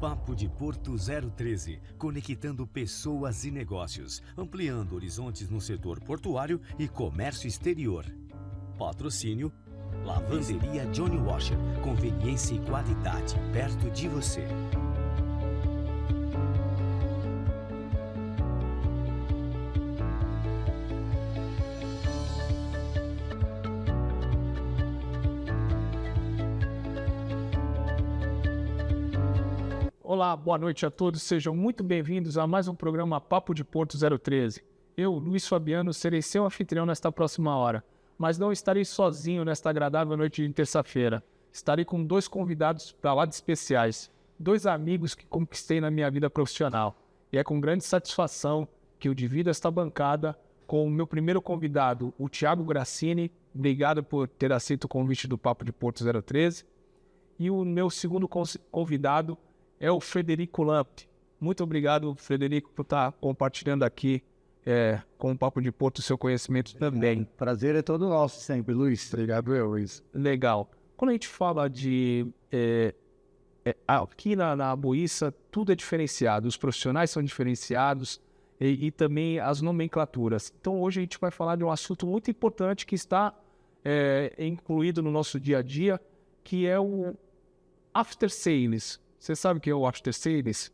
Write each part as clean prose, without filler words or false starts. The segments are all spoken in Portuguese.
Papo de Porto 013, conectando pessoas e negócios, ampliando horizontes no setor portuário e comércio exterior. Patrocínio Lavanderia Johnny Washer, conveniência e qualidade perto de você. Olá, boa noite a todos, sejam muito bem-vindos a mais um programa Papo de Porto 013. Eu, Luiz Fabiano, serei seu anfitrião nesta próxima hora, mas não estarei sozinho nesta agradável noite de terça-feira. Estarei com dois convidados para lá de especiais, dois amigos que conquistei na minha vida profissional. E é com grande satisfação que eu divido esta bancada com o meu primeiro convidado, o Thiago Grassini. Obrigado por ter aceito o convite do Papo de Porto 013. E o meu segundo convidado é o Frederico Lamp. Muito obrigado, Frederico, por estar compartilhando aqui com o Papo de Porto o seu conhecimento também. Prazer é todo nosso sempre, Luiz. Obrigado, Luiz. Legal. Quando a gente fala de... aqui na Boissa, tudo é diferenciado. Os profissionais são diferenciados e também as nomenclaturas. Então, hoje a gente vai falar de um assunto muito importante que está incluído no nosso dia a dia, que é o After Sales. Você sabe o que é o After Sales?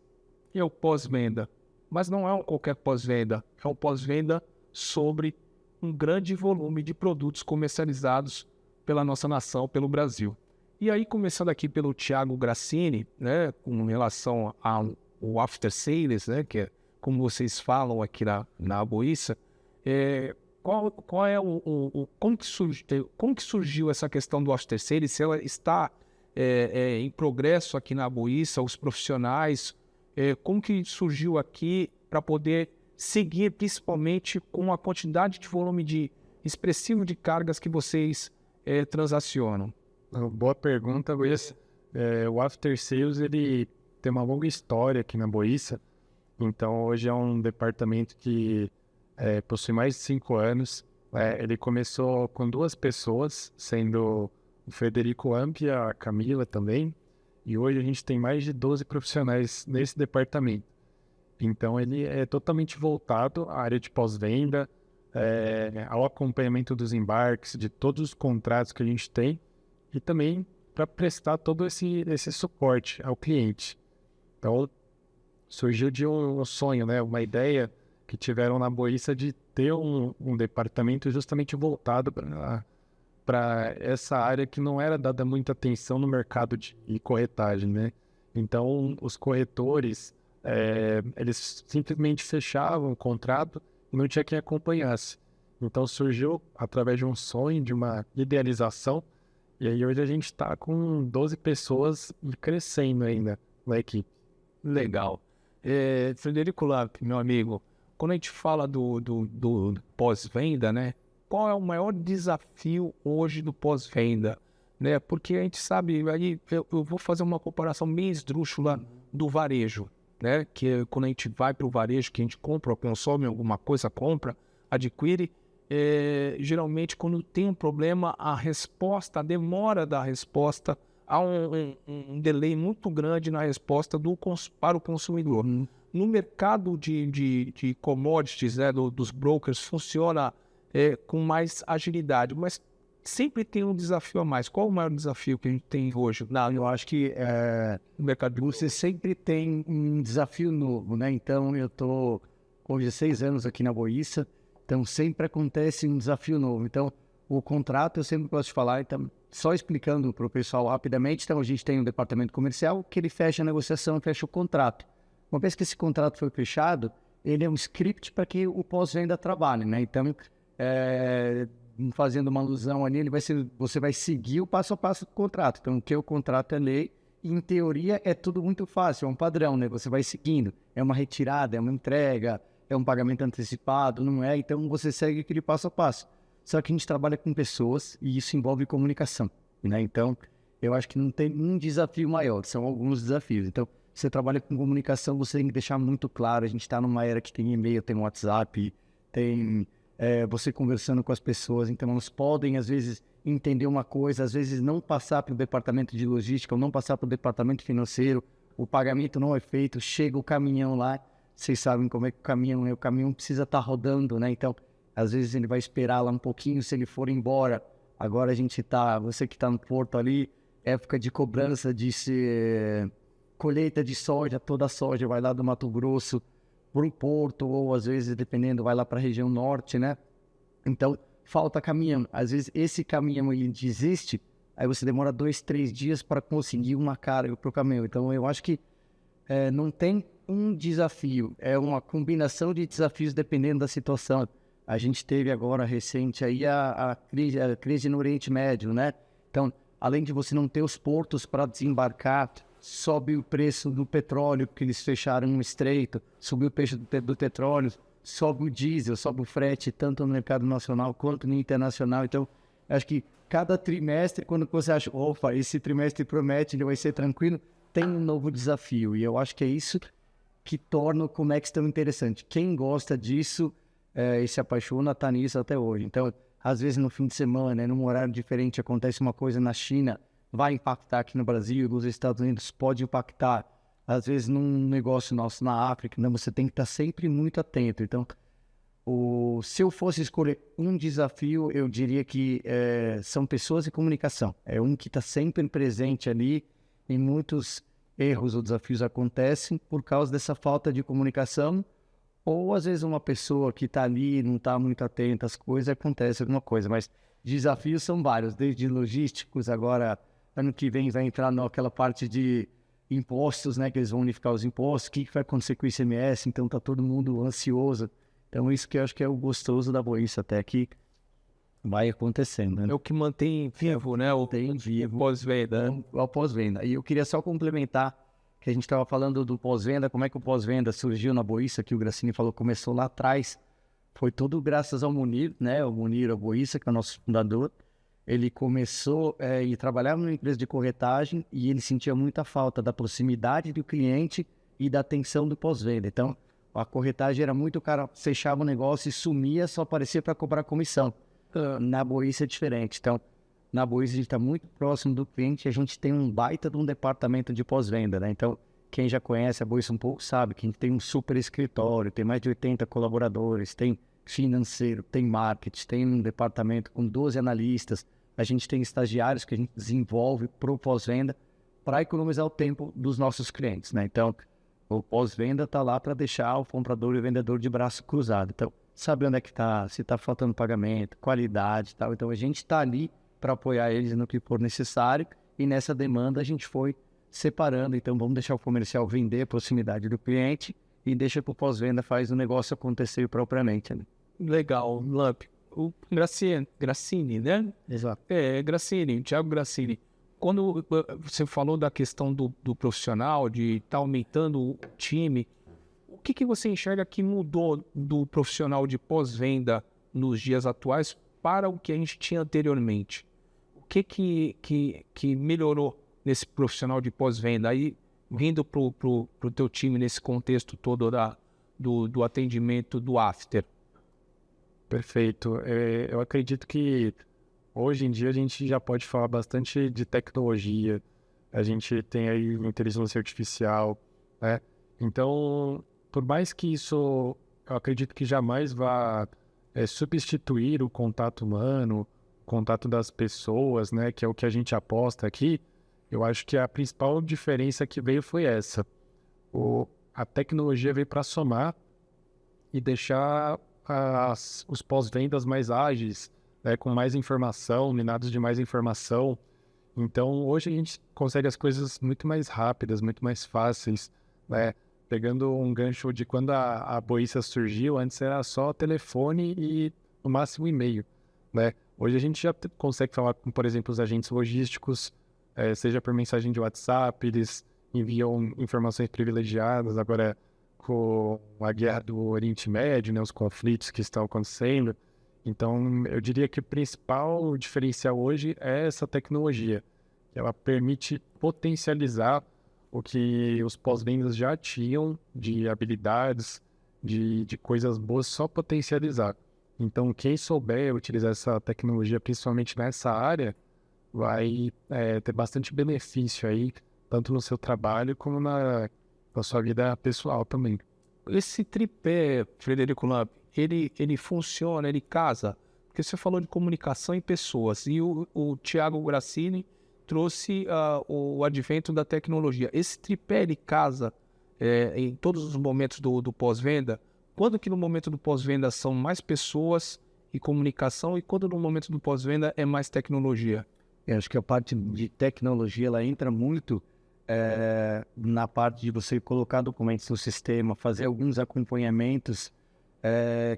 É o pós-venda. Mas não é um qualquer pós-venda. É um pós-venda sobre um grande volume de produtos comercializados pela nossa nação, pelo Brasil. E aí, começando aqui pelo Thiago Grassini, né, com relação ao After Sales, né, que é como vocês falam aqui na Boissa, qual é como que surgiu essa questão do After Sales? Se ela está em progresso aqui na Boissa, os profissionais, como que surgiu aqui para poder seguir, principalmente com a quantidade de volume expressivo de cargas que vocês transacionam? Boa pergunta, Luiz. O After Sales ele tem uma longa história aqui na Boissa, então hoje é um departamento que possui mais de 5 anos. Ele começou com 2 pessoas, sendo o Frederico Lamp e a Camila também, e hoje a gente tem mais de 12 profissionais nesse departamento. Então ele é totalmente voltado à área de pós-venda, ao acompanhamento dos embarques, de todos os contratos que a gente tem, e também para prestar todo esse suporte ao cliente. Então surgiu de um sonho, né, uma ideia que tiveram na Boissa de ter um departamento justamente voltado para essa área que não era dada muita atenção no mercado de corretagem, né? Então, os corretores, eles simplesmente fechavam o contrato e não tinha quem acompanhasse. Então, surgiu através de um sonho, de uma idealização, e aí hoje a gente está com 12 pessoas e crescendo ainda na equipe. Legal. Frederico Lamp, meu amigo, quando a gente fala do pós-venda, né? Qual é o maior desafio hoje do pós-venda? Né? Porque a gente sabe, aí eu vou fazer uma comparação meio esdrúxula do varejo, né? Que quando a gente vai para o varejo, que a gente compra, consome alguma coisa, compra, adquire, geralmente quando tem um problema, a demora da resposta, há um delay muito grande na resposta para o consumidor. No mercado de commodities, né, dos brokers, funciona com mais agilidade, mas sempre tem um desafio a mais. Qual o maior desafio que a gente tem hoje? Não, eu acho que no mercado de você sempre tem um desafio novo, né? Então, eu estou com 16 anos aqui na Boissa, então sempre acontece um desafio novo. Então, o contrato, eu sempre gosto de falar, então, só explicando para o pessoal rapidamente, então a gente tem um departamento comercial que ele fecha a negociação e fecha o contrato. Uma vez que esse contrato foi fechado, ele é um script para que o pós-venda trabalhe, né? Então, fazendo uma alusão ali, você vai seguir o passo a passo do contrato. Então, o que o contrato é lei, e em teoria é tudo muito fácil, é um padrão, né? Você vai seguindo, é uma retirada, é uma entrega, é um pagamento antecipado, não é? Então, você segue aquele passo a passo. Só que a gente trabalha com pessoas e isso envolve comunicação, né? Então, eu acho que não tem um desafio maior, são alguns desafios. Então, você trabalha com comunicação, você tem que deixar muito claro, a gente está numa era que tem e-mail, tem WhatsApp, tem você conversando com as pessoas, então elas podem, às vezes, entender uma coisa, às vezes não passar para o departamento de logística, ou não passar para o departamento financeiro, o pagamento não é feito, chega o caminhão lá, vocês sabem como é que o caminhão precisa estar rodando, né? Então, às vezes ele vai esperar lá um pouquinho, se ele for embora. Agora você que está no porto ali, época de cobrança colheita de soja, toda a soja vai lá do Mato Grosso para o porto, ou às vezes, dependendo, vai lá para a região norte, né? Então, falta caminhão. Às vezes esse caminhão ele desiste, aí você demora 2, 3 dias para conseguir uma carga para o caminhão. Então, eu acho que não tem um desafio, é uma combinação de desafios dependendo da situação. A gente teve agora, recente, aí a crise no Oriente Médio, né? Então, além de você não ter os portos para desembarcar, sobe o preço do petróleo, porque eles fecharam um estreito, subiu o preço do petróleo, sobe o diesel, sobe o frete, tanto no mercado nacional quanto no internacional. Então, acho que cada trimestre, quando você acha, opa, esse trimestre promete, ele vai ser tranquilo, tem um novo desafio. E eu acho que é isso que torna o Comex tão interessante. Quem gosta disso e se apaixona, está nisso até hoje. Então, às vezes no fim de semana, num horário diferente, acontece uma coisa na China, vai impactar aqui no Brasil, nos Estados Unidos, pode impactar. Às vezes num negócio nosso na África, né, você tem que estar sempre muito atento. Então, se eu fosse escolher um desafio, eu diria que são pessoas e comunicação. É um que está sempre presente ali, e muitos erros ou desafios acontecem por causa dessa falta de comunicação, ou às vezes uma pessoa que está ali não está muito atenta às coisas, acontece alguma coisa. Mas desafios são vários, desde logísticos, agora ano que vem vai entrar naquela parte de impostos, né, que eles vão unificar os impostos, o que vai acontecer com o ICMS, então está todo mundo ansioso. Então isso que eu acho que é o gostoso da Boiça, até que vai acontecendo, né? É o que mantém vivo, né? O pós-venda. O pós-venda. E eu queria só complementar, que a gente estava falando do pós-venda, como é que o pós-venda surgiu na Boiça, que o Grassini falou, começou lá atrás. Foi tudo graças ao Munir, né? O Munir Boiça, que é o nosso fundador. Ele começou e trabalhava numa empresa de corretagem e ele sentia muita falta da proximidade do cliente e da atenção do pós-venda. Então, a corretagem era muito, o cara fechava o negócio e sumia, só aparecia para cobrar comissão. Na Boiça é diferente. Então, na Boiça a gente está muito próximo do cliente e a gente tem um baita de um departamento de pós-venda, né? Então, quem já conhece a Boiça um pouco sabe que a gente tem um super escritório, tem mais de 80 colaboradores, tem financeiro, tem marketing, tem um departamento com 12 analistas, a gente tem estagiários que a gente desenvolve para o pós-venda para economizar o tempo dos nossos clientes, né? Então, o pós-venda está lá para deixar o comprador e o vendedor de braço cruzado. Então, sabe onde é que está, se está faltando pagamento, qualidade e tal. Então, a gente está ali para apoiar eles no que for necessário e nessa demanda a gente foi separando. Então, vamos deixar o comercial vender a proximidade do cliente e deixa para o pós-venda faz o negócio acontecer propriamente, né? Legal, Lamp. O Grassini, né? Exato. Grassini, Thiago Grassini. Quando você falou da questão do profissional, de estar aumentando o time, o que você enxerga que mudou do profissional de pós-venda nos dias atuais para o que a gente tinha anteriormente? O que melhorou nesse profissional de pós-venda? Aí, vindo para o teu time nesse contexto todo do atendimento do after. Perfeito. Eu acredito que hoje em dia a gente já pode falar bastante de tecnologia. A gente tem aí inteligência artificial, né? Então, por mais que isso, eu acredito que jamais vá substituir o contato humano, o contato das pessoas, né? Que é o que a gente aposta aqui. Eu acho que a principal diferença que veio foi essa. A tecnologia veio para somar e deixar os pós-vendas mais ágeis, né, com mais informação, minados de mais informação. Então, hoje a gente consegue as coisas muito mais rápidas, muito mais fáceis, né? Pegando um gancho de quando a Boiça surgiu, antes era só telefone e, no máximo, e-mail, né? Hoje a gente já consegue falar com, por exemplo, os agentes logísticos, seja por mensagem de WhatsApp, eles enviam informações privilegiadas, agora com a guerra do Oriente Médio, né, os conflitos que estão acontecendo. Então, eu diria que o principal diferencial hoje é essa tecnologia. Ela permite potencializar o que os pós-vendas já tinham de habilidades, de coisas boas, só potencializar. Então, quem souber utilizar essa tecnologia, principalmente nessa área, vai ter bastante benefício aí tanto no seu trabalho como na sua vida pessoal também. Esse tripé, Frederico Lamp, ele funciona, ele casa? Porque você falou de comunicação e pessoas, e o Thiago Grassini trouxe o advento da tecnologia. Esse tripé, ele casa em todos os momentos do pós-venda? Quando que no momento do pós-venda são mais pessoas e comunicação, e quando no momento do pós-venda é mais tecnologia? Eu acho que a parte de tecnologia, ela entra muito na parte de você colocar documentos no sistema, fazer alguns acompanhamentos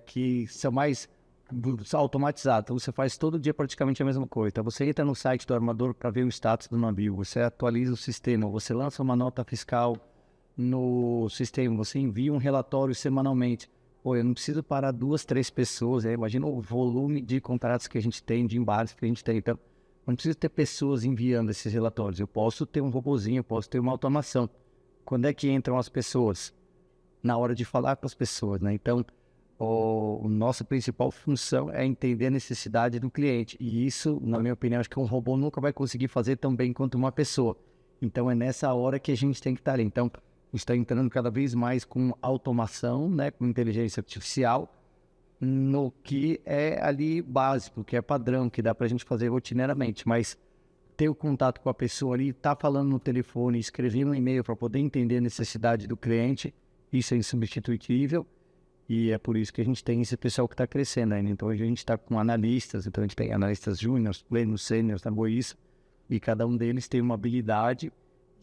que são mais automatizados. Então, você faz todo dia praticamente a mesma coisa. Então, você entra no site do armador para ver o status do navio, você atualiza o sistema, você lança uma nota fiscal no sistema, você envia um relatório semanalmente. Pô, eu não preciso parar 2, 3 pessoas, imagina o volume de contratos que a gente tem, de embarques que a gente tem. Então, não preciso ter pessoas enviando esses relatórios. Eu posso ter um robozinho, eu posso ter uma automação. Quando é que entram as pessoas? Na hora de falar com as pessoas, né? Então, a nossa principal função é entender a necessidade do cliente. E isso, na minha opinião, acho que um robô nunca vai conseguir fazer tão bem quanto uma pessoa. Então, é nessa hora que a gente tem que estar ali. Então, a gente está entrando cada vez mais com automação, né? Com inteligência artificial, no que é ali básico, que é padrão, que dá para a gente fazer rotineiramente, mas ter o contato com a pessoa ali, tá falando no telefone, escrever um e-mail para poder entender a necessidade do cliente, isso é insubstituível, e é por isso que a gente tem esse pessoal que está crescendo ainda. Então, hoje a gente está com analistas, então a gente tem analistas júniores, plenos, sêniores na Boissa, e cada um deles tem uma habilidade,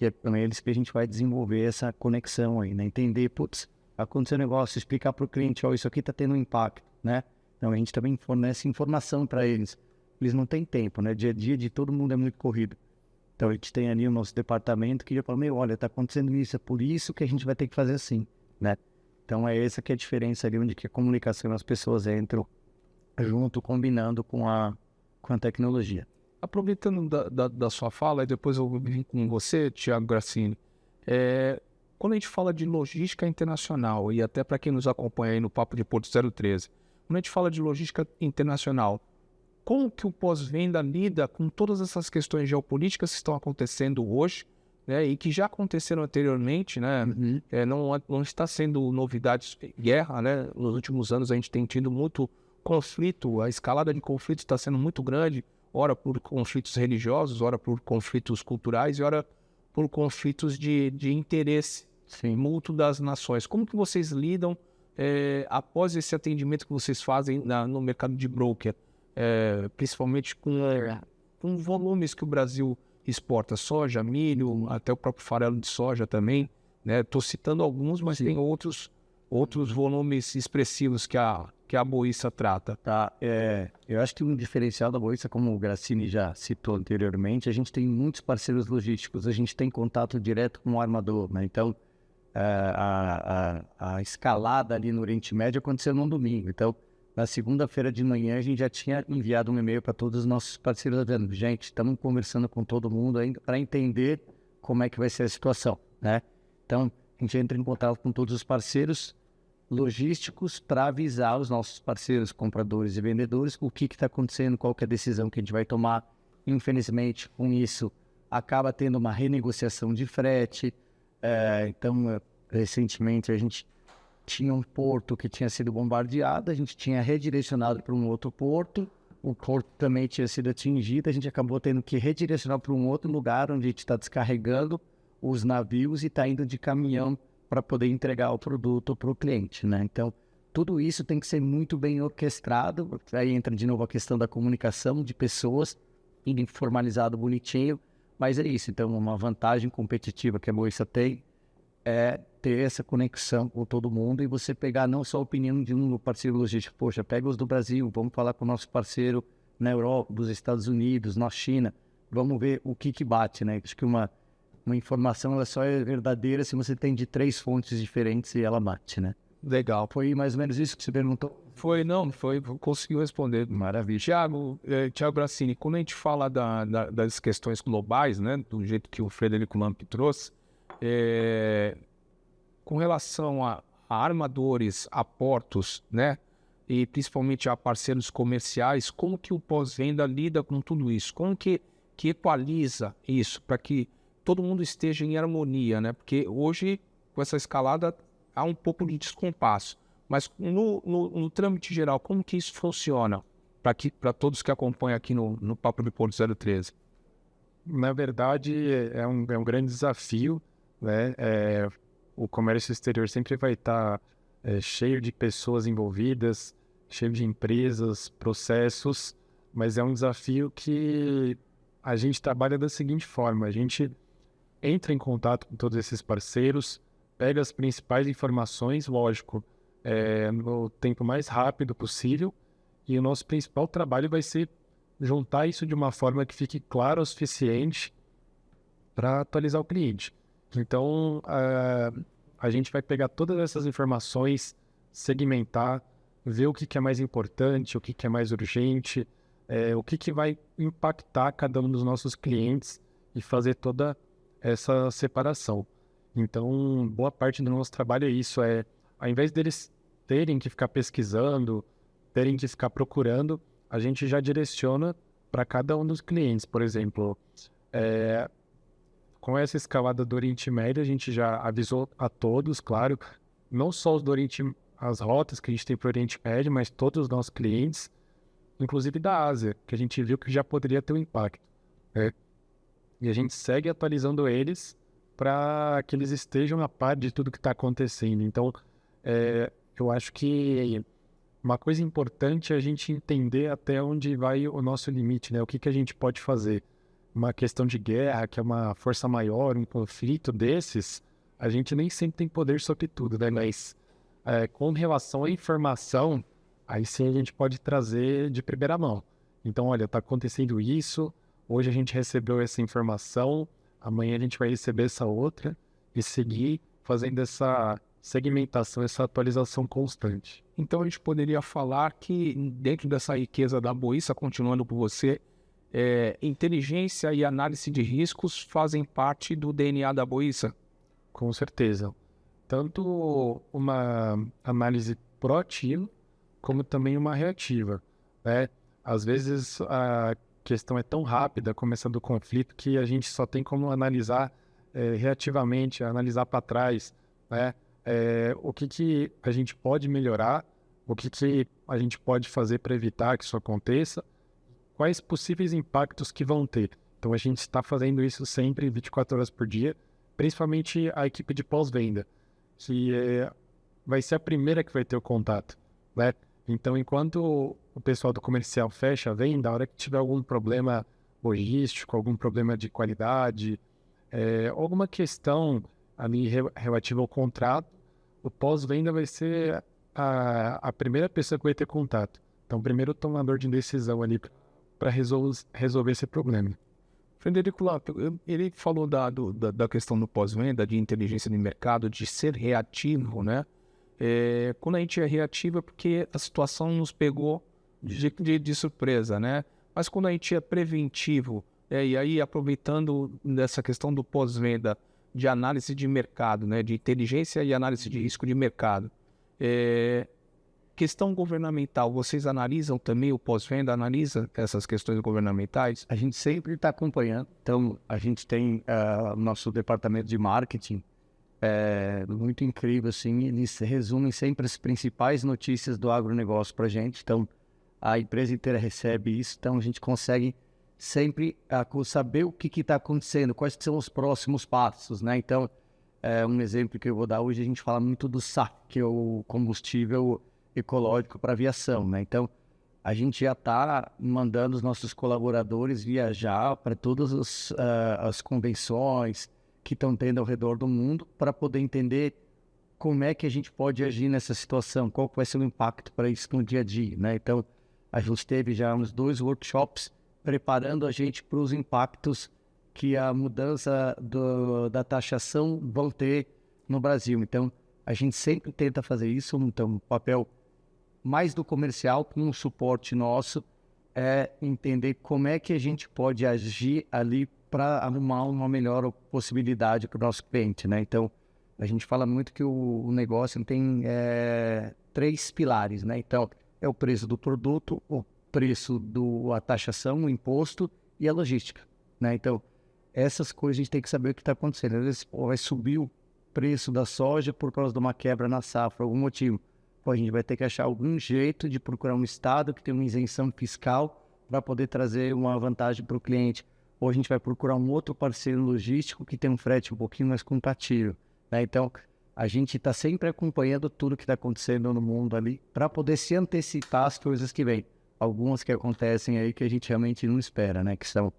e é com eles que a gente vai desenvolver essa conexão aí, né? Entender, putz, aconteceu um negócio, explicar para o cliente, ó, isso aqui está tendo um impacto, né? Então, a gente também fornece informação para eles. Eles não têm tempo, né? Dia a dia de todo mundo é muito corrido. Então, a gente tem ali o nosso departamento que já fala, olha, está acontecendo isso, é por isso que a gente vai ter que fazer assim, né? Então, é essa que é a diferença ali, onde que a comunicação e as pessoas entram junto, combinando com a tecnologia. Aproveitando da sua fala, e depois eu vou vir com você, Thiago Grassini, quando a gente fala de logística internacional, e até para quem nos acompanha aí no Papo de Porto 013, quando a gente fala de logística internacional, como que o pós-venda lida com todas essas questões geopolíticas que estão acontecendo hoje, né, e que já aconteceram anteriormente, né? Não está sendo novidade, guerra, né? Nos últimos anos a gente tem tido muito conflito, a escalada de conflitos está sendo muito grande, ora por conflitos religiosos, ora por conflitos culturais e ora por conflitos de interesse mútuo das nações. Como que vocês lidam após esse atendimento que vocês fazem no mercado de broker, principalmente com volumes que o Brasil exporta, soja, milho, até o próprio farelo de soja também, né? Estou citando alguns, mas tem outros volumes expressivos que a Boissa trata. Tá, eu acho que um diferencial da Boissa, como o Grassini já citou anteriormente, a gente tem muitos parceiros logísticos, a gente tem contato direto com o armador, né? Então, a escalada ali no Oriente Médio aconteceu num domingo. Então, na segunda-feira de manhã, a gente já tinha enviado um e-mail para todos os nossos parceiros, dizendo, gente, estamos conversando com todo mundo ainda para entender como é que vai ser a situação, né? Então, a gente entra em contato com todos os parceiros logísticos para avisar os nossos parceiros, compradores e vendedores, o que está acontecendo, qual que é a decisão que a gente vai tomar. Infelizmente, com isso, acaba tendo uma renegociação de frete. Então, recentemente, a gente tinha um porto que tinha sido bombardeado, a gente tinha redirecionado para um outro porto, o porto também tinha sido atingido, a gente acabou tendo que redirecionar para um outro lugar, onde a gente está descarregando os navios e está indo de caminhão para poder entregar o produto para o cliente, né? Então, tudo isso tem que ser muito bem orquestrado. Aí entra de novo a questão da comunicação de pessoas, formalizado, bonitinho, mas é isso. Então, uma vantagem competitiva que a Boissa tem é ter essa conexão com todo mundo e você pegar não só a opinião de um parceiro logístico, poxa, pega os do Brasil, vamos falar com o nosso parceiro na Europa, dos Estados Unidos, na China, vamos ver o que bate, né? Acho que uma informação ela só é verdadeira se você tem de 3 fontes diferentes e ela bate, né? Legal. Foi mais ou menos isso que você perguntou? Foi, conseguiu responder. Maravilha. Thiago Grassini, quando a gente fala das questões globais, né, do jeito que o Frederico Lamp trouxe, com relação a armadores, a portos, né, e principalmente a parceiros comerciais, como que o pós-venda lida com tudo isso? Como que equaliza isso para que todo mundo esteja em harmonia, né? Porque hoje, com essa escalada, há um pouco de descompasso. Mas no trâmite geral, como que isso funciona para todos que acompanham aqui no Papo de Porto 013? Na verdade, é um grande desafio, né? O comércio exterior sempre vai estar cheio de pessoas envolvidas, cheio de empresas, processos, mas é um desafio que a gente trabalha da seguinte forma: a gente entra em contato com todos esses parceiros, pega as principais informações, lógico, no tempo mais rápido possível, e o nosso principal trabalho vai ser juntar isso de uma forma que fique claro o suficiente para atualizar o cliente. Então, a gente vai pegar todas essas informações, segmentar, ver o que é mais importante, o que é mais urgente, o que vai impactar cada um dos nossos clientes e fazer toda essa separação. Então, boa parte do nosso trabalho é isso, ao invés deles terem que ficar pesquisando, terem que ficar procurando, a gente já direciona para cada um dos clientes. Por exemplo, com essa escalada do Oriente Médio, a gente já avisou a todos, claro, não só os do Oriente, as rotas que a gente tem para o Oriente Médio, mas todos os nossos clientes, inclusive da Ásia, que a gente viu que já poderia ter um impacto, né? E a gente segue atualizando eles para que eles estejam a par de tudo que está acontecendo. Então, eu acho que uma coisa importante é a gente entender até onde vai o nosso limite, né? O que a gente pode fazer. Uma questão de guerra, que é uma força maior, um conflito desses, a gente nem sempre tem poder sobre tudo, né? Mas com relação à informação, aí sim a gente pode trazer de primeira mão. Então, olha, está acontecendo isso, hoje a gente recebeu essa informação, amanhã a gente vai receber essa outra e seguir fazendo essa segmentação, essa atualização constante. Então a gente poderia falar que dentro dessa riqueza da Boissa, continuando por você, inteligência e análise de riscos fazem parte do DNA da Boissa? Com certeza. Tanto uma análise proativa, como também uma reativa, né? Às vezes a questão é tão rápida, começando o conflito, que a gente só tem como analisar reativamente, analisar para trás, né? O que a gente pode melhorar, o que a gente pode fazer para evitar que isso aconteça, quais possíveis impactos que vão ter. Então a gente está fazendo isso sempre, 24 horas por dia, principalmente a equipe de pós-venda, que vai ser a primeira que vai ter o contato, né? Então, enquanto o pessoal do comercial fecha a venda, a hora que tiver algum problema logístico, algum problema de qualidade, alguma questão ali relativa ao contrato, o pós-venda vai ser a primeira pessoa que vai ter contato. Então, o primeiro tomador de decisão ali para resolver esse problema. Frederico Lamp, ele falou da questão do pós-venda, de inteligência de mercado, de ser reativo, né? Quando a gente é reativo é porque a situação nos pegou de surpresa, né? Mas quando a gente é preventivo, e aí aproveitando dessa questão do pós-venda, de análise de mercado, né? De inteligência e análise de risco de mercado. Questão governamental, vocês analisam também o pós-venda, analisa essas questões governamentais? A gente sempre está acompanhando. Então, a gente tem o nosso departamento de marketing, muito incrível, assim. Eles resumem sempre as principais notícias do agronegócio para a gente. Então, a empresa inteira recebe isso. Então, a gente consegue sempre saber o que está acontecendo, quais são os próximos passos, né? Então, um exemplo que eu vou dar hoje, a gente fala muito do SAF, que é o combustível ecológico para aviação, né? Então, a gente já está mandando os nossos colaboradores viajar para todas as convenções que estão tendo ao redor do mundo para poder entender como é que a gente pode agir nessa situação, qual vai ser o impacto para isso no dia a dia, né? Então, a gente teve já uns 2 workshops preparando a gente para os impactos que a mudança da taxação vão ter no Brasil. Então, a gente sempre tenta fazer isso. Então, o papel mais do comercial, com um suporte nosso, é entender como é que a gente pode agir ali para arrumar uma melhor possibilidade para o nosso cliente, né? Então, a gente fala muito que o negócio tem 3 pilares, né? Então, é o preço do produto, o preço da taxação, o imposto e a logística, né? Então, essas coisas a gente tem que saber o que está acontecendo. Às vezes vai subir o preço da soja por causa de uma quebra na safra, algum motivo. Pô, a gente vai ter que achar algum jeito de procurar um estado que tem uma isenção fiscal para poder trazer uma vantagem para o cliente. Ou a gente vai procurar um outro parceiro logístico que tem um frete um pouquinho mais compatível, né? Então, a gente está sempre acompanhando tudo que está acontecendo no mundo ali para poder se antecipar às coisas que vêm. Algumas que acontecem aí que a gente realmente não espera, né? Que são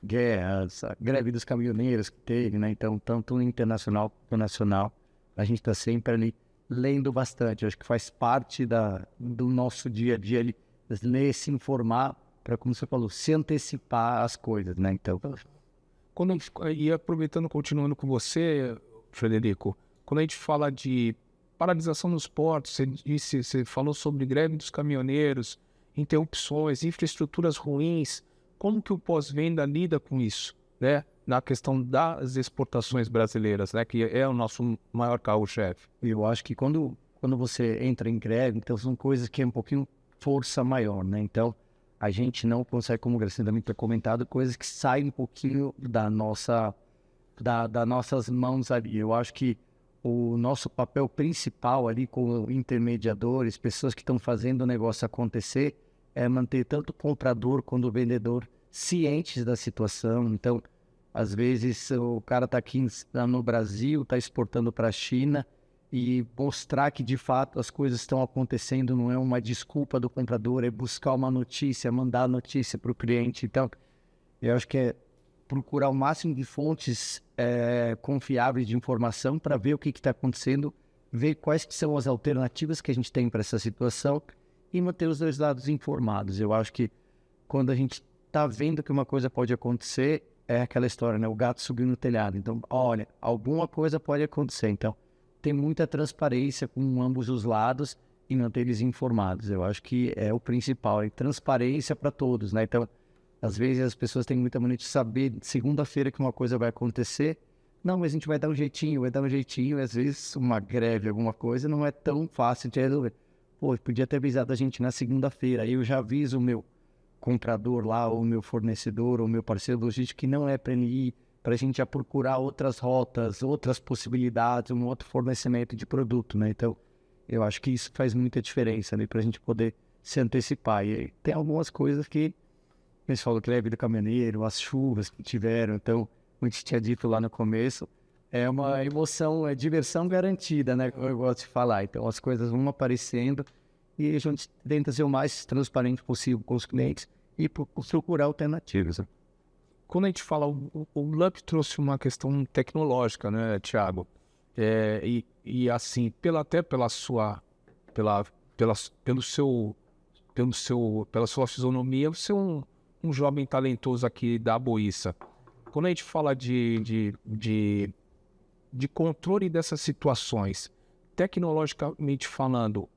guerras, a greve dos caminhoneiros que teve, né? Então, tanto internacional quanto nacional, a gente está sempre ali lendo bastante. Eu acho que faz parte do nosso dia a dia ali, ler, se informar, para, como você falou, se antecipar às coisas, né? Então, E aproveitando, continuando com você, Frederico, quando a gente fala de paralisação nos portos, você falou sobre greve dos caminhoneiros, interrupções, infraestruturas ruins, como que o pós-venda lida com isso, né? Na questão das exportações brasileiras, né? Que é o nosso maior carro-chefe. eu acho que quando você entra em greve, então são coisas que é um pouquinho força maior, né? Então, a gente não consegue, como o Graciano também tem comentado, coisas que saem um pouquinho das nossas mãos ali. Eu acho que o nosso papel principal ali como intermediadores, pessoas que estão fazendo o negócio acontecer, é manter tanto o comprador quanto o vendedor cientes da situação. Então, às vezes o cara está aqui no Brasil, está exportando para a China, e mostrar que de fato as coisas estão acontecendo não é uma desculpa do comprador, é buscar uma notícia, mandar a notícia para o cliente. Então, eu acho que é procurar o máximo de fontes confiáveis de informação para ver o que está acontecendo, ver quais que são as alternativas que a gente tem para essa situação e manter os dois lados informados. Eu acho que quando a gente está vendo que uma coisa pode acontecer, é aquela história, né? O gato subiu no telhado. Então, olha, alguma coisa pode acontecer. Então, tem muita transparência com ambos os lados e manter eles informados. Eu acho que é o principal, é transparência para todos, né? Então, às vezes as pessoas têm muita mania de saber segunda-feira que uma coisa vai acontecer. Não, mas a gente vai dar um jeitinho, e às vezes uma greve, alguma coisa, não é tão fácil de resolver. Pô, podia ter avisado a gente na segunda-feira, aí eu já aviso o meu comprador lá, ou o meu fornecedor, ou o meu parceiro logístico que não é para ele ir, para a gente já procurar outras rotas, outras possibilidades, um outro fornecimento de produto, né? Então, eu acho que isso faz muita diferença, né? Para a gente poder se antecipar. E aí, tem algumas coisas que, eles falam, greve do caminhoneiro, as chuvas que tiveram, então, como a gente tinha dito lá no começo, é uma emoção, é diversão garantida, né? Como eu gosto de falar. Então, as coisas vão aparecendo e a gente tenta ser o mais transparente possível com os clientes e procurar alternativas, né? Quando a gente fala, o LUP trouxe uma questão tecnológica, né, Thiago? Assim, pela sua fisionomia, você é um jovem talentoso aqui da Boissa. Quando a gente fala de controle dessas situações, tecnologicamente falando,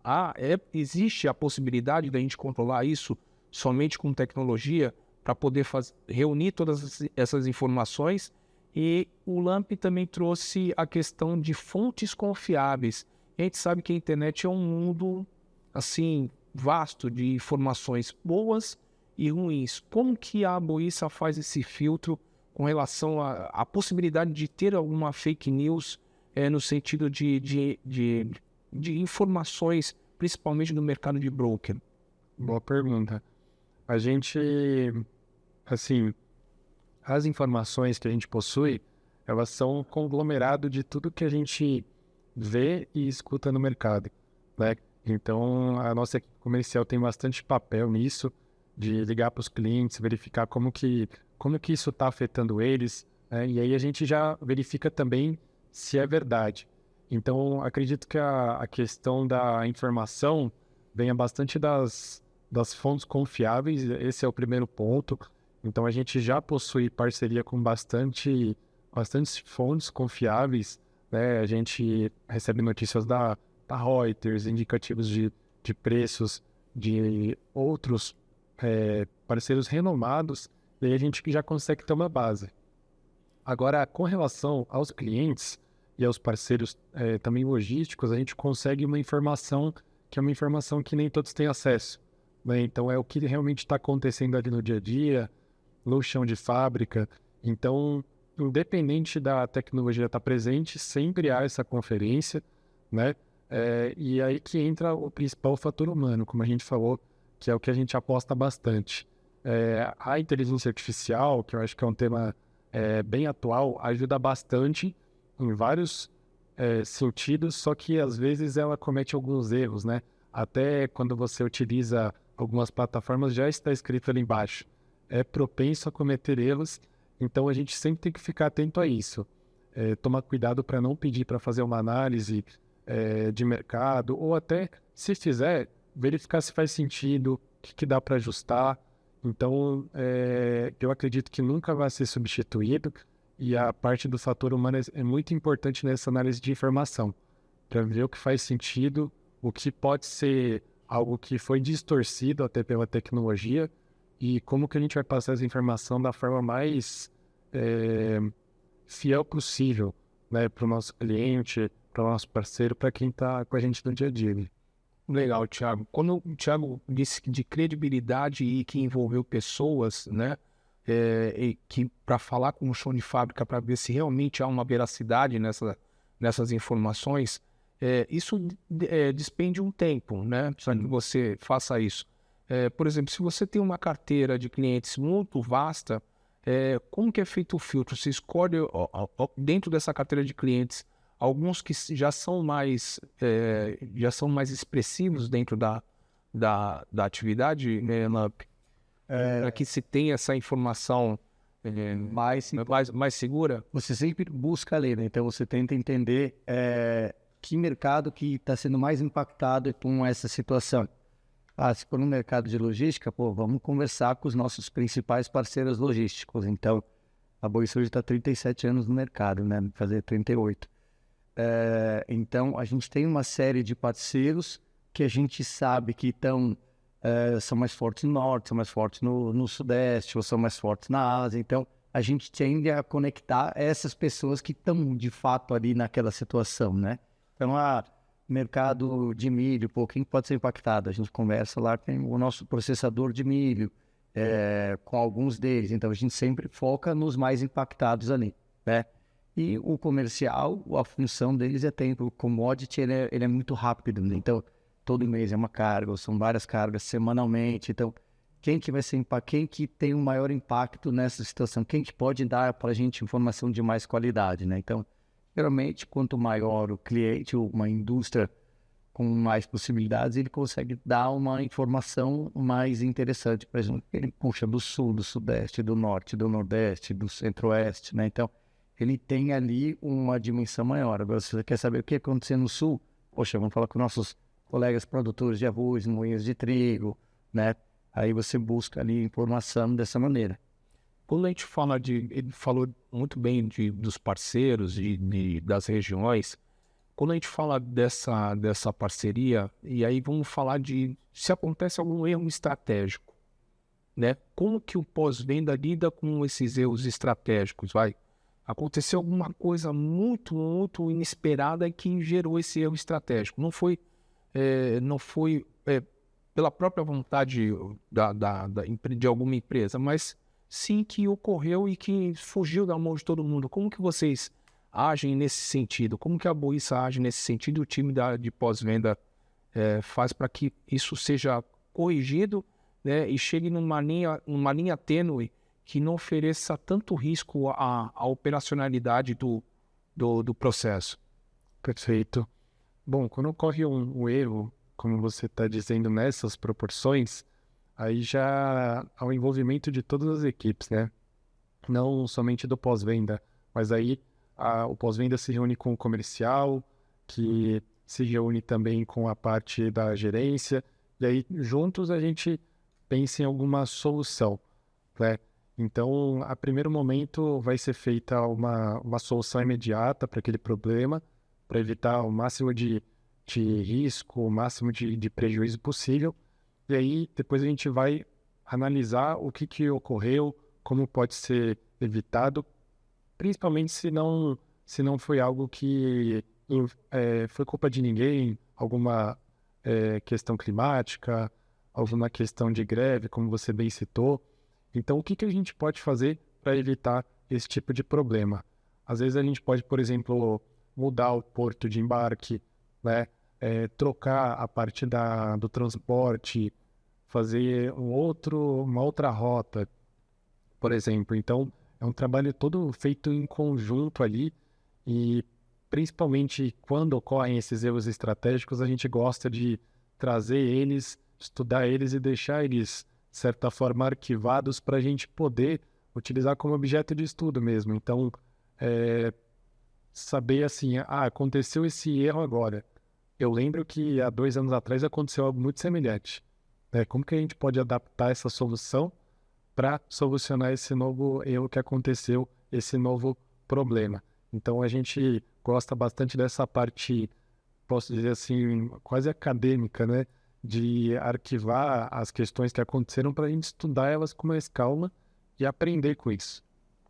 existe a possibilidade da gente controlar isso somente com tecnologia para poder reunir todas essas informações? E o LAMP também trouxe a questão de fontes confiáveis. A gente sabe que a internet é um mundo assim vasto de informações boas e ruins. Como que a Boissa faz esse filtro com relação à possibilidade de ter alguma fake news no sentido de informações, principalmente no mercado de broker? Boa pergunta. A gente, assim, as informações que a gente possui, elas são um conglomerado de tudo que a gente vê e escuta no mercado, né? Então, a nossa equipe comercial tem bastante papel nisso, de ligar para os clientes, verificar como que isso está afetando eles, né? E aí a gente já verifica também se é verdade. Então, acredito que a questão da informação venha bastante das fontes confiáveis, esse é o primeiro ponto. Então, a gente já possui parceria com bastantes fontes confiáveis, né? A gente recebe notícias da Reuters, indicativos de preços de outros parceiros renomados, e aí a gente já consegue ter uma base. Agora, com relação aos clientes e aos parceiros também logísticos, a gente consegue uma informação que é uma informação que nem todos têm acesso, né? Então, é o que realmente está acontecendo ali no dia a dia, no chão de fábrica. Então, independente da tecnologia estar presente, sempre há essa conferência, né? E aí que entra o principal fator humano, como a gente falou, que é o que a gente aposta bastante. A inteligência artificial, que eu acho que é um tema bem atual, ajuda bastante em vários sentidos, só que às vezes ela comete alguns erros, né? Até quando você utiliza algumas plataformas, já está escrito ali embaixo. É propenso a cometer erros, então a gente sempre tem que ficar atento a isso. Tomar cuidado para não pedir para fazer uma análise de mercado, ou até, se fizer, verificar se faz sentido, o que dá para ajustar. Então, eu acredito que nunca vai ser substituído, e a parte do fator humano é muito importante nessa análise de informação, para ver o que faz sentido, o que pode ser algo que foi distorcido até pela tecnologia, e como que a gente vai passar essa informação da forma mais fiel possível, né, para o nosso cliente, para o nosso parceiro, para quem está com a gente no dia a dia. Legal, Thiago. Quando o Thiago disse de credibilidade e que envolveu pessoas, né, e que para falar com o chão de fábrica para ver se realmente há uma veracidade nessas informações, isso despende um tempo, né, para que você faça isso. Por exemplo, se você tem uma carteira de clientes muito vasta, como que é feito o filtro? Você escolhe dentro dessa carteira de clientes alguns que já são mais expressivos dentro da atividade, para que se tenha essa informação mais segura? Você sempre busca ler, né? Então você tenta entender que mercado que está sendo mais impactado com essa situação. Se for no mercado de logística, vamos conversar com os nossos principais parceiros logísticos. Então, a Boiça hoje está 37 anos no mercado, né? Vai fazer 38. Então, a gente tem uma série de parceiros que a gente sabe que são mais fortes no norte, são mais fortes no sudeste, ou são mais fortes na Ásia. Então, a gente tende a conectar essas pessoas que estão, de fato, ali naquela situação, né? Então, mercado de milho, quem pode ser impactado? A gente conversa lá, tem o nosso processador de milho, com alguns deles. Então, a gente sempre foca nos mais impactados ali, né? E o comercial, a função deles é tempo. O commodity, ele é muito rápido, né? Então, todo mês é uma carga, ou são várias cargas semanalmente. Então, quem que vai ser quem que tem um maior impacto nessa situação? Quem que pode dar para a gente informação de mais qualidade, né? Então, geralmente, quanto maior o cliente, uma indústria com mais possibilidades, ele consegue dar uma informação mais interessante para a gente. Ele puxa do sul, do sudeste, do norte, do nordeste, do centro-oeste, né? Então, ele tem ali uma dimensão maior. Agora, se você quer saber o que aconteceu no sul, vamos falar com nossos colegas produtores de arroz, moinhos de trigo, né? Aí você busca ali informação dessa maneira. Quando a gente fala ele falou muito bem dos parceiros, das regiões. Quando a gente fala dessa parceria, e aí vamos falar de se acontece algum erro estratégico, né? Como que o pós-venda lida com esses erros estratégicos, Aconteceu alguma coisa muito, muito inesperada que gerou esse erro estratégico. Não foi pela própria vontade de alguma empresa, mas sim que ocorreu e que fugiu da mão de todo mundo. Como que vocês agem nesse sentido? Como que a Boiça age nesse sentido e o time de pós-venda faz para que isso seja corrigido, né, e chegue numa linha tênue que não ofereça tanto risco à operacionalidade do processo? Perfeito. Bom, quando ocorre um erro, como você está dizendo, nessas proporções, aí já há o envolvimento de todas as equipes, né? Não somente do pós-venda, mas aí o pós-venda se reúne com o comercial, que se reúne também com a parte da gerência, e aí juntos a gente pensa em alguma solução, né? Então, a primeiro momento vai ser feita uma solução imediata para aquele problema, para evitar o máximo de risco, o máximo de prejuízo possível. E aí, depois a gente vai analisar o que ocorreu, como pode ser evitado, principalmente se não foi algo que foi culpa de ninguém, alguma questão climática, alguma questão de greve, como você bem citou. Então, o que a gente pode fazer para evitar esse tipo de problema. Às vezes a gente pode, por exemplo, mudar o porto de embarque, né? Trocar a parte do transporte, fazer uma outra rota, por exemplo. Então, é um trabalho todo feito em conjunto ali e, principalmente, quando ocorrem esses erros estratégicos, a gente gosta de trazer eles, estudar eles e deixar eles, de certa forma, arquivados para a gente poder utilizar como objeto de estudo mesmo. Então, saber assim, aconteceu esse erro agora. Eu lembro que há 2 anos atrás aconteceu algo muito semelhante. Como que a gente pode adaptar essa solução para solucionar esse novo erro que aconteceu, esse novo problema? Então a gente gosta bastante dessa parte, posso dizer assim, quase acadêmica, né? De arquivar as questões que aconteceram para a gente estudar elas com mais calma e aprender com isso.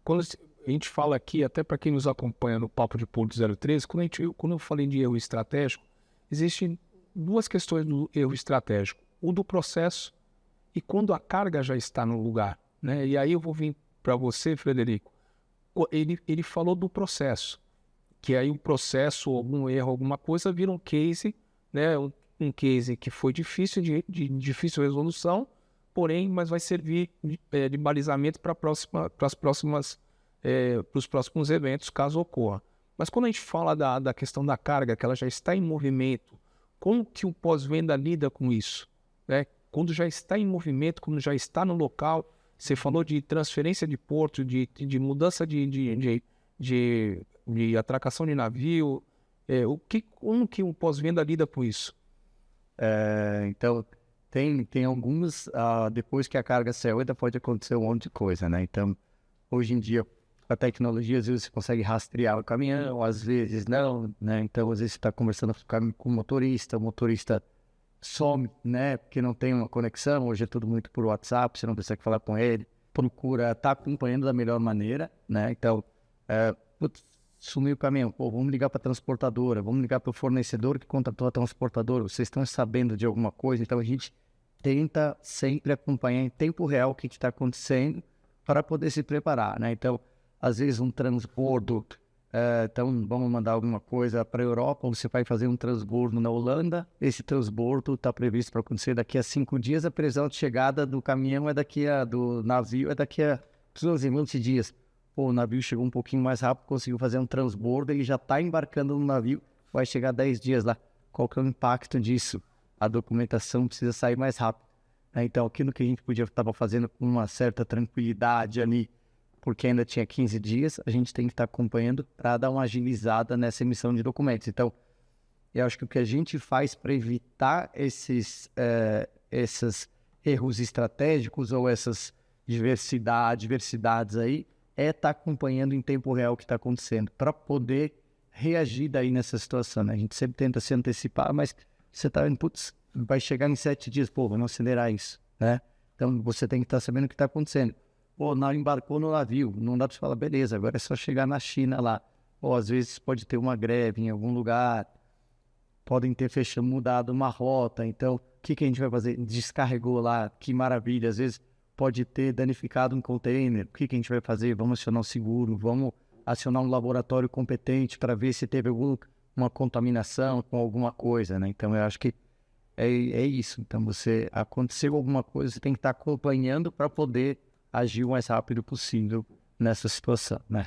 Quando a gente fala aqui, até para quem nos acompanha no Papo de Porto 013, quando eu falei de erro estratégico, existem 2 questões do erro estratégico. O do processo e quando a carga já está no lugar, né? E aí eu vou vir para você, Frederico. Ele falou do processo, que aí o processo, algum erro, alguma coisa, vira um case, né? Um case que foi difícil de difícil resolução, porém, mas vai servir de balizamento para os próximos eventos, caso ocorra. Mas quando a gente fala da questão da carga, que ela já está em movimento, como que o pós-venda lida com isso? Né? Quando já está em movimento, quando já está no local, você falou de transferência de porto, de mudança de atracação de navio, como que o pós-venda lida com isso? Então, tem algumas, depois que a carga saiu, ainda pode acontecer um monte de coisa, né? Então, hoje em dia, a tecnologia, às vezes você consegue rastrear o caminhão, às vezes não, né? Então, às vezes você está conversando com o motorista some, né? Porque não tem uma conexão, hoje é tudo muito por WhatsApp, você não consegue falar com ele, procura estar acompanhando da melhor maneira, né? Então, sumiu o caminhão, vamos ligar para a transportadora, vamos ligar para o fornecedor que contratou a transportadora, vocês estão sabendo de alguma coisa? Então, a gente tenta sempre acompanhar em tempo real o que está acontecendo para poder se preparar, né? Então, às vezes um transbordo, então vamos mandar alguma coisa para a Europa, ou você vai fazer um transbordo na Holanda, esse transbordo está previsto para acontecer daqui a 5 dias, a previsão de chegada do caminhão do navio é daqui a 15, 20 dias. O navio chegou um pouquinho mais rápido, conseguiu fazer um transbordo, ele já está embarcando no navio, vai chegar 10 dias lá. Qual que é o impacto disso? A documentação precisa sair mais rápido. Então, aquilo que a gente estava fazendo com uma certa tranquilidade ali, porque ainda tinha 15 dias, a gente tem que estar acompanhando para dar uma agilizada nessa emissão de documentos. Então, eu acho que o que a gente faz para evitar esses erros estratégicos ou essas diversidades aí, é estar acompanhando em tempo real o que está acontecendo, para poder reagir daí nessa situação, né? A gente sempre tenta se antecipar, mas você está vendo, putz, vai chegar em 7 dias, vamos acelerar isso, né? Então, você tem que estar sabendo o que está acontecendo. Não embarcou no navio, não dá para você falar, beleza, agora é só chegar na China lá. Às vezes pode ter uma greve em algum lugar, podem ter mudado uma rota, então, o que a gente vai fazer? Descarregou lá, que maravilha, às vezes pode ter danificado um container, o que a gente vai fazer? Vamos acionar o seguro, vamos acionar um laboratório competente para ver se teve alguma contaminação com alguma coisa, né? Então, eu acho que é isso. Então, aconteceu alguma coisa, você tem que estar acompanhando para poder agir o mais rápido possível nessa situação, né?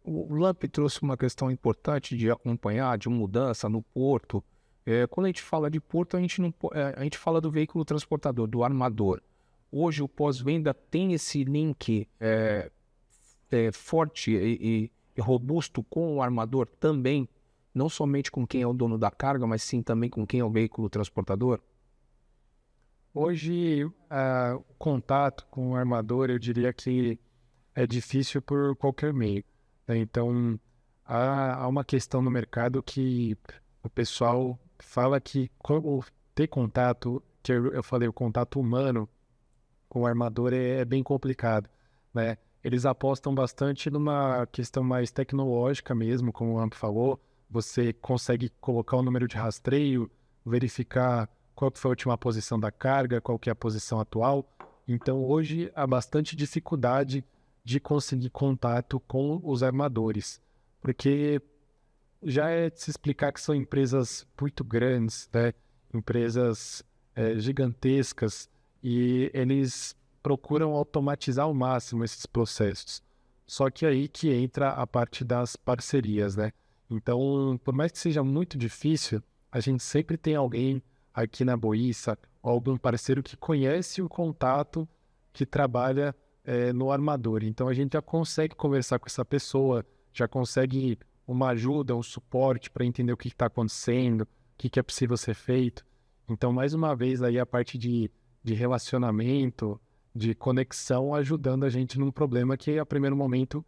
O Lamp trouxe uma questão importante de acompanhar, de mudança no porto. Quando a gente fala de porto, a gente fala do veículo transportador, do armador. Hoje o pós-venda tem esse link forte e robusto com o armador também, não somente com quem é o dono da carga, mas sim também com quem é o veículo transportador? Hoje, o contato com o armador, eu diria que é difícil por qualquer meio, né? Então, há uma questão no mercado que o pessoal fala que como ter contato, que eu falei, o contato humano com o armador é bem complicado, né? Eles apostam bastante numa questão mais tecnológica mesmo, como o Amp falou. Você consegue colocar o número de rastreio, verificar qual que foi a última posição da carga, qual que é a posição atual. Então, hoje, há bastante dificuldade de conseguir contato com os armadores. Porque já é de se explicar que são empresas muito grandes, né? Empresas gigantescas, e eles procuram automatizar ao máximo esses processos. Só que aí que entra a parte das parcerias, né? Então, por mais que seja muito difícil, a gente sempre tem alguém aqui na Boissa, ou algum parceiro que conhece o contato que trabalha no armador. Então, a gente já consegue conversar com essa pessoa, já consegue uma ajuda, um suporte para entender o que está acontecendo, o que é possível ser feito. Então, mais uma vez, aí a parte de relacionamento, de conexão, ajudando a gente num problema que, a primeiro momento,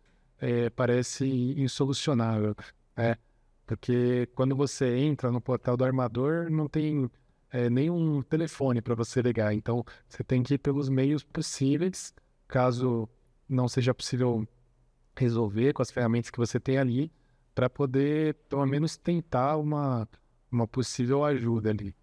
parece insolucionável, né? Porque quando você entra no portal do armador, não tem nenhum telefone para você ligar. Então, você tem que ir pelos meios possíveis, caso não seja possível resolver com as ferramentas que você tem ali, para poder, pelo menos, tentar uma possível ajuda ali.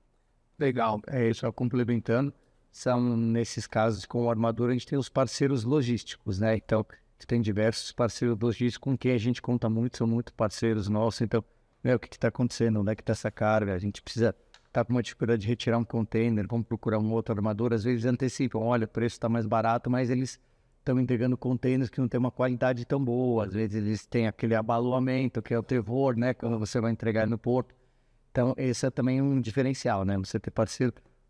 Legal, só complementando, são nesses casos com o armador, a gente tem os parceiros logísticos, né? Então, tem diversos parceiros logísticos com quem a gente conta muito, são muito parceiros nossos. Então, o que está acontecendo? Onde é que está essa carga? A gente precisa estar com uma dificuldade de retirar um container, vamos procurar um outro armador. Às vezes antecipam, olha, o preço está mais barato, mas eles estão entregando containers que não tem uma qualidade tão boa. Às vezes eles têm aquele abaloamento, que é o terror, né? Quando você vai entregar no porto. Então, esse é também um diferencial, né? Você ter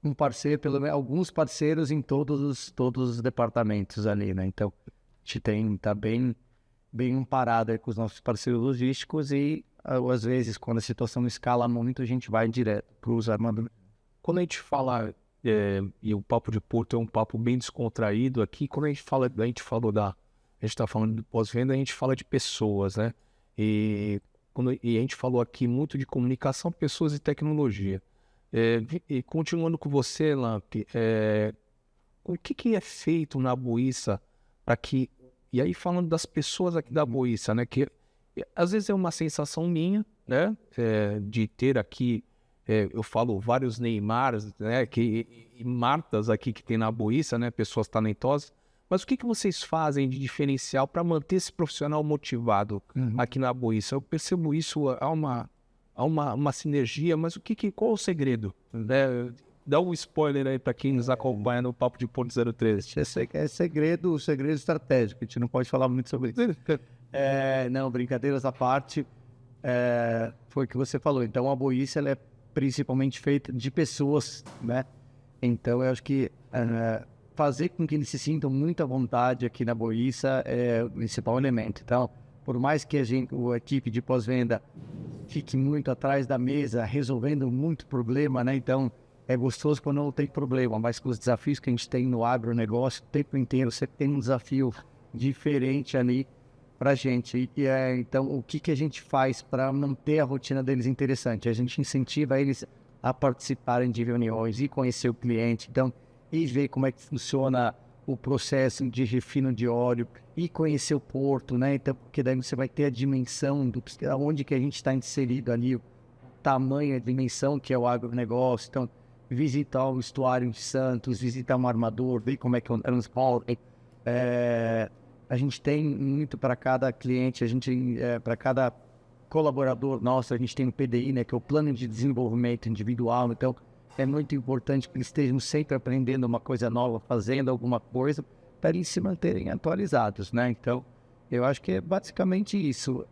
um parceiro, pelo menos alguns parceiros em todos os departamentos ali, né? Então, a gente tá bem amparado aí com os nossos parceiros logísticos e, às vezes, quando a situação escala muito, a gente vai direto para os armadores. Quando a gente fala, e o Papo de Porto é um papo bem descontraído aqui, quando a gente está falando de pós-venda, a gente fala de pessoas, né? E a gente falou aqui muito de comunicação, pessoas e tecnologia. E continuando com você, Lamp, o que é feito na Boissa para que... E aí falando das pessoas aqui da Boissa, né? Que às vezes é uma sensação minha, né? De ter aqui, eu falo vários Neymars, né? E Martas aqui que tem na Boissa, né? Pessoas talentosas. Mas o que vocês fazem de diferencial para manter esse profissional motivado aqui na Boissa? Eu percebo isso, há uma sinergia, mas qual o segredo? Dá um spoiler aí para quem nos acompanha no Papo de Porto 013. É segredo estratégico, a gente não pode falar muito sobre isso. Não, brincadeiras à parte, foi o que você falou. Então, a Boissa ela é principalmente feita de pessoas, né? Então, eu acho que fazer com que eles se sintam muito à vontade aqui na Boissa é o principal elemento. Então, por mais que a equipe de pós-venda fique muito atrás da mesa, resolvendo muito problema, né? Então, é gostoso quando não tem problema, mas com os desafios que a gente tem no agronegócio, o tempo inteiro você tem um desafio diferente ali para a gente. Então, o que a gente faz para manter a rotina deles interessante? A gente incentiva eles a participarem de reuniões e conhecer o cliente. Então, e ver como é que funciona o processo de refino de óleo e conhecer o porto, né? Então, porque daí você vai ter a dimensão onde que a gente está inserido ali, o tamanho, a dimensão que é o agronegócio. Então, visitar o estuário de Santos, visitar um armador, ver como é que é o transporte. A gente tem muito para cada cliente, para cada colaborador nosso, a gente tem o PDI, né? Que é o Plano de Desenvolvimento Individual. Então, é muito importante que eles estejam sempre aprendendo uma coisa nova, fazendo alguma coisa, para eles se manterem atualizados, né? Então, eu acho que é basicamente isso.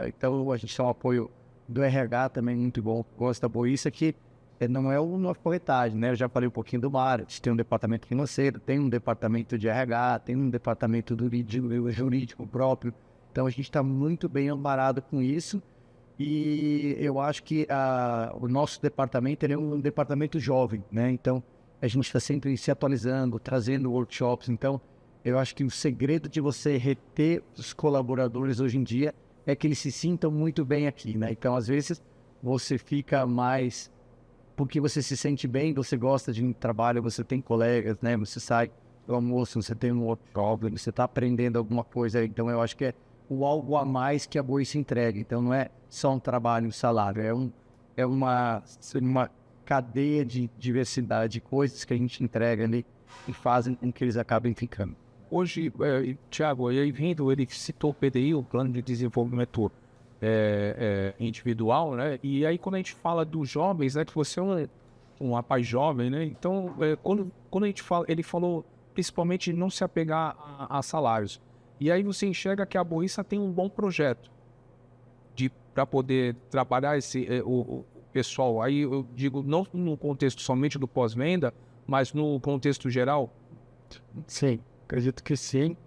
Então, a gente tem um apoio do RH também muito bom, gosta da Boissa, que não é uma corretagem, né? Eu já falei um pouquinho do marketing, tem um departamento financeiro, tem um departamento de RH, tem um departamento do jurídico próprio. Então, a gente está muito bem amparado com isso. E eu acho que o nosso departamento é um departamento jovem, né? Então, a gente está sempre se atualizando, trazendo workshops. Então, eu acho que o segredo de você reter os colaboradores hoje em dia é que eles se sintam muito bem aqui, né? Então, às vezes, você fica mais... Porque você se sente bem, você gosta de um trabalho, você tem colegas, né? Você sai do almoço, você tem um workshop, você está aprendendo alguma coisa. Então, eu acho que é o algo a mais que a Boissa entrega. Então, não é só um trabalho, um salário. É uma cadeia de diversidade de coisas que a gente entrega ali e fazem com que eles acabem ficando. hoje, Thiago, aí vendo, ele citou o PDI, o Plano de Desenvolvimento Individual, né? E aí quando a gente fala dos jovens, né, que você é um rapaz jovem, né? Então, quando a gente fala, ele falou principalmente de não se apegar a salários. E aí você enxerga que a Boissa tem um bom projeto para poder trabalhar o pessoal. Aí eu digo, não no contexto somente do pós-venda, mas no contexto geral. Sim, acredito que sim.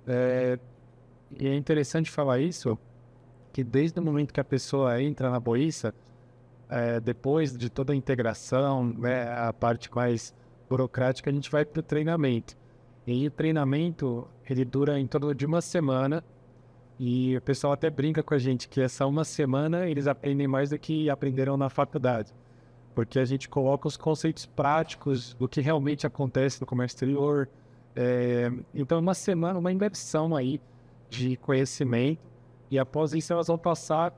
E é interessante falar isso, que desde o momento que a pessoa entra na Boissa, depois de toda a integração, né, a parte mais burocrática, a gente vai para o treinamento. E o treinamento, ele dura em torno de uma semana, e o pessoal até brinca com a gente que essa uma semana eles aprendem mais do que aprenderam na faculdade, porque a gente coloca os conceitos práticos do que realmente acontece no comércio exterior. Então, uma semana, uma imersão aí de conhecimento, e após isso elas vão passar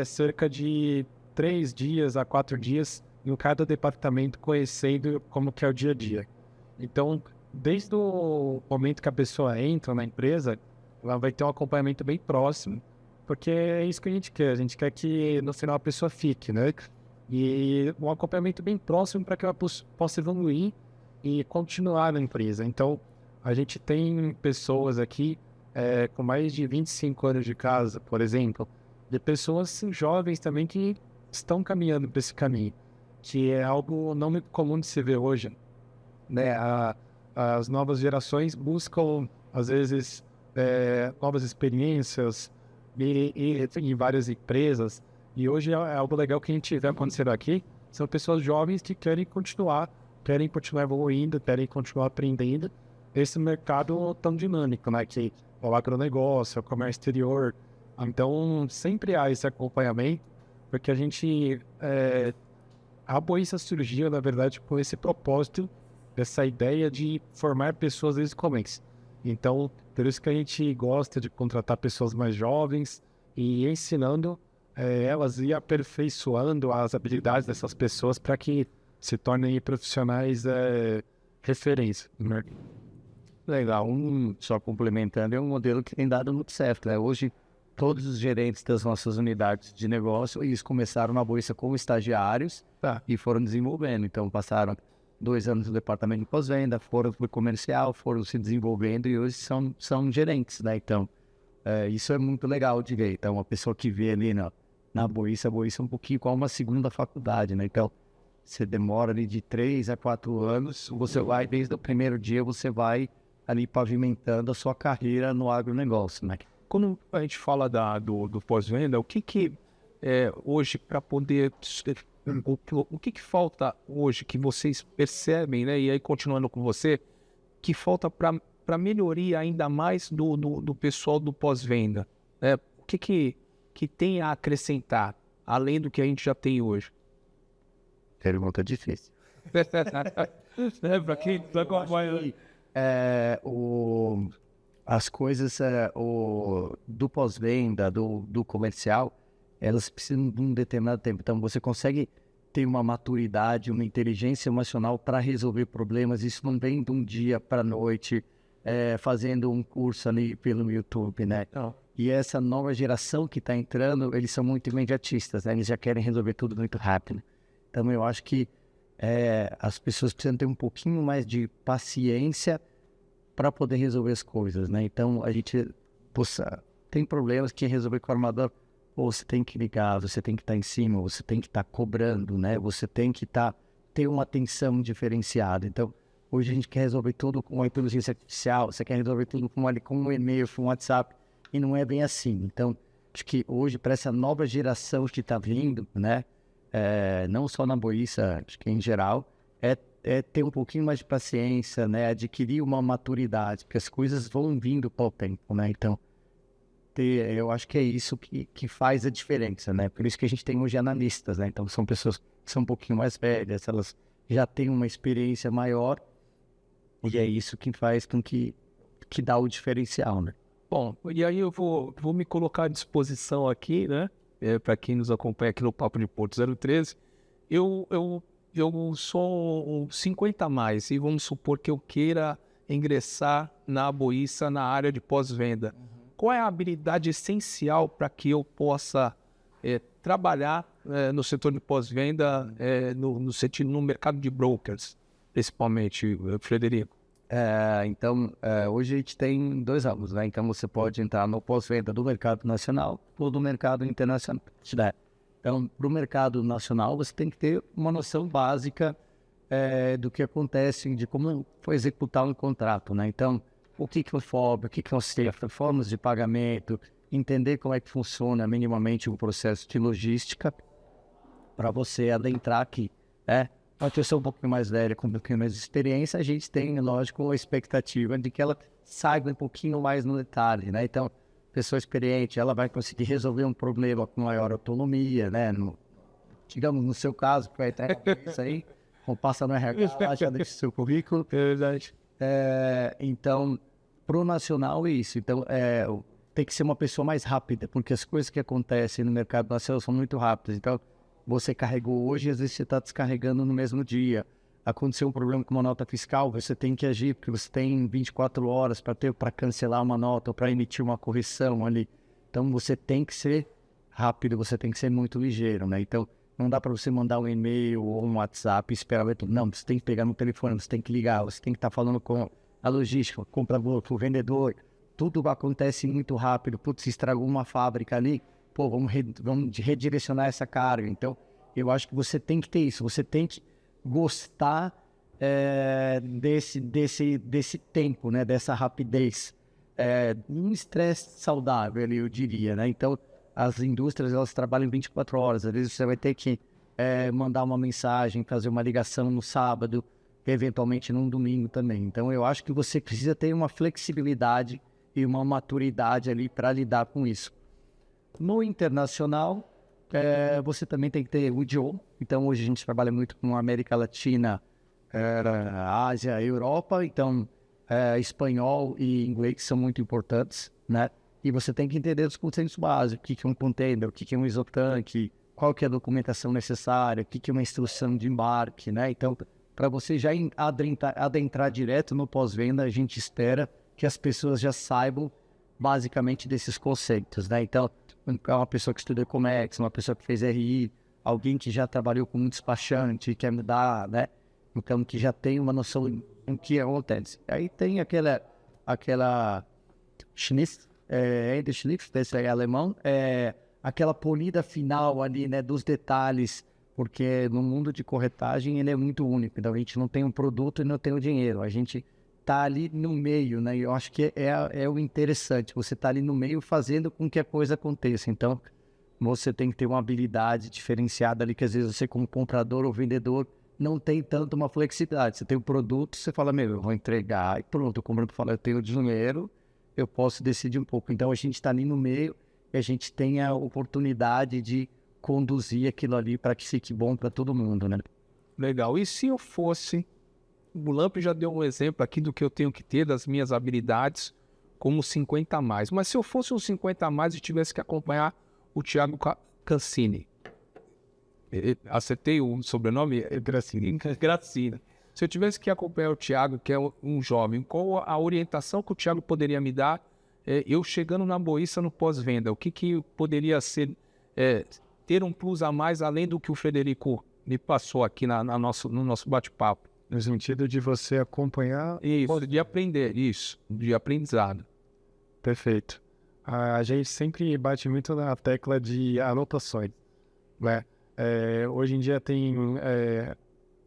cerca de 3 dias a 4 dias em cada departamento, conhecendo como que é o dia a dia. Então, desde o momento que a pessoa entra na empresa, ela vai ter um acompanhamento bem próximo, porque é isso que a gente quer que no final a pessoa fique, né? E um acompanhamento bem próximo para que ela possa evoluir e continuar na empresa. Então, a gente tem pessoas aqui com mais de 25 anos de casa, por exemplo, de pessoas jovens também que estão caminhando para esse caminho, que é algo não muito comum de se ver hoje, né? As novas gerações buscam, às vezes, novas experiências em várias empresas, e hoje é algo legal que a gente vê acontecendo aqui, são pessoas jovens que querem continuar evoluindo, querem continuar aprendendo esse mercado tão dinâmico, né? Que é o agronegócio, é o comércio exterior. Então, sempre há esse acompanhamento, porque a Boissa surgiu, na verdade, com esse propósito, essa ideia de formar pessoas desde o começo. Então, por isso que a gente gosta de contratar pessoas mais jovens e ensinando elas e aperfeiçoando as habilidades dessas pessoas para que se tornem profissionais referência, né? Legal, só complementando, é um modelo que tem dado muito certo, né? Hoje, todos os gerentes das nossas unidades de negócio, eles começaram na Boissa como estagiários e foram desenvolvendo. Então, passaram 2 anos no departamento de pós-venda, foram para o comercial, foram se desenvolvendo e hoje são gerentes, né? Então, isso é muito legal de ver. Então, uma pessoa que vê ali na Boissa, a Boissa é um pouquinho como uma segunda faculdade, né? Então, você demora ali de 3 a 4 anos, você vai, desde o primeiro dia, você vai ali pavimentando a sua carreira no agronegócio, né? Quando a gente fala do pós-venda, o que hoje para poder... O que falta hoje que vocês percebem, né? E aí, continuando com você, que falta para melhoria ainda mais do pessoal do pós-venda, né? O que tem a acrescentar, além do que a gente já tem hoje? Pergunta difícil. Para quem está acompanhando. As coisas do pós-venda, do comercial, elas precisam de um determinado tempo. Então, você consegue ter uma maturidade, uma inteligência emocional para resolver problemas. Isso não vem de um dia para a noite, fazendo um curso ali pelo YouTube, né? Não. E essa nova geração que está entrando, eles são muito imediatistas, né? Eles já querem resolver tudo muito rápido. Então, eu acho que as pessoas precisam ter um pouquinho mais de paciência para poder resolver as coisas, né? Então, a gente tem problemas que resolver com o armador. Você tem que ligar, você tem que estar em cima, você tem que estar cobrando, né? Você tem que ter uma atenção diferenciada. Então, hoje a gente quer resolver tudo com a inteligência artificial, você quer resolver tudo com um e-mail, com um WhatsApp, e não é bem assim. Então, acho que hoje, para essa nova geração que está vindo, né? Não só na Boissa, acho que em geral, ter um pouquinho mais de paciência, né? Adquirir uma maturidade, porque as coisas vão vindo com o tempo, né? Então, eu acho que é isso que faz a diferença, né? Por isso que a gente tem hoje analistas, né? Então, são pessoas que são um pouquinho mais velhas, elas já têm uma experiência maior, e é isso que faz com que dá o diferencial, né? Bom, e aí eu vou me colocar à disposição aqui, né? Para quem nos acompanha aqui no Papo de Porto 013, eu sou 50 a mais, e vamos supor que eu queira ingressar na Boissa na área de pós-venda? Qual é a habilidade essencial para que eu possa trabalhar no setor de pós-venda, no mercado de brokers, principalmente, Frederico? Então, hoje a gente tem 2 ramos, né? Então, você pode entrar no pós-venda do mercado nacional ou do mercado internacional. Então, para o mercado nacional, você tem que ter uma noção básica do que acontece, de como foi executar um contrato, né? Então, o que é o FOB, o que é o CEF, formas de pagamento, entender como é que funciona minimamente o processo de logística para você adentrar aqui, né? Uma pessoa um pouquinho mais velha, com um pouquinho mais de experiência, a gente tem, lógico, a expectativa de que ela saiba um pouquinho mais no detalhe, né? Então, pessoa experiente, ela vai conseguir resolver um problema com maior autonomia, né? Digamos, no seu caso, que vai ter isso aí, ou passa no RH, já deixa o seu currículo. Verdade. Então, pro nacional é isso. Então, tem que ser uma pessoa mais rápida, porque as coisas que acontecem no mercado nacional são muito rápidas. Então, você carregou hoje, às vezes você está descarregando no mesmo dia. Aconteceu um problema com uma nota fiscal, você tem que agir, porque você tem 24 horas para cancelar uma nota ou para emitir uma correção ali. Então, você tem que ser rápido, você tem que ser muito ligeiro, né? Então, não dá para você mandar um e-mail ou um WhatsApp e esperar ver tudo. Não, você tem que pegar no telefone, você tem que ligar, você tem que estar falando com a logística, o comprador, o vendedor. Tudo acontece muito rápido. Putz, estragou uma fábrica ali, pô, vamos redirecionar essa carga. Então, eu acho que você tem que ter isso, você tem que gostar desse tempo, né? Dessa rapidez. Um estresse saudável, eu diria, né? Então, as indústrias, elas trabalham 24 horas. Às vezes você vai ter que mandar uma mensagem, fazer uma ligação no sábado, eventualmente num domingo também. Então, eu acho que você precisa ter uma flexibilidade e uma maturidade ali para lidar com isso. No internacional, você também tem que ter o idioma. Então, hoje a gente trabalha muito com a América Latina, Ásia, Europa. Então, espanhol e inglês são muito importantes, né? E você tem que entender os conceitos básicos, o que é um container, o que é um isotanque, qual que é a documentação necessária, o que é uma instrução de embarque, né? Então, para você já adentrar direto no pós-venda, a gente espera que as pessoas já saibam basicamente desses conceitos, né? Então, uma pessoa que estuda Comex, uma pessoa que fez RI, alguém que já trabalhou com um despachante, quer mudar, né? Então, que já tem uma noção do que acontece. Aí tem aquela Schnitt, esse é alemão, aquela polida final ali, né, dos detalhes, porque no mundo de corretagem ele é muito único. Então, a gente não tem um produto e não tem o dinheiro. A gente tá ali no meio, né? E eu acho que é o interessante. Você tá ali no meio fazendo com que a coisa aconteça. Então, você tem que ter uma habilidade diferenciada ali, que às vezes você, como comprador ou vendedor, não tem tanto uma flexibilidade. Você tem o produto, você fala, eu vou entregar e pronto. O comprador fala, eu tenho dinheiro, eu posso decidir um pouco. Então, a gente está ali no meio e a gente tem a oportunidade de conduzir aquilo ali para que fique bom para todo mundo, né? Legal. E se eu fosse... O Lamp já deu um exemplo aqui do que eu tenho que ter, das minhas habilidades, como 50 a mais. Mas se eu fosse um 50 a mais e tivesse que acompanhar o Thiago Cancini. Acertei o sobrenome? Gracini. Gracini. Se eu tivesse que acompanhar o Thiago, que é um jovem, qual a orientação que o Thiago poderia me dar, eu chegando na Boissa no pós-venda? O que poderia ser, ter um plus a mais, além do que o Frederico me passou aqui no nosso bate-papo? No sentido de você acompanhar... Isso, de aprender, isso, de aprendizado. Perfeito. A gente sempre bate muito na tecla de anotações, né? Hoje em dia tem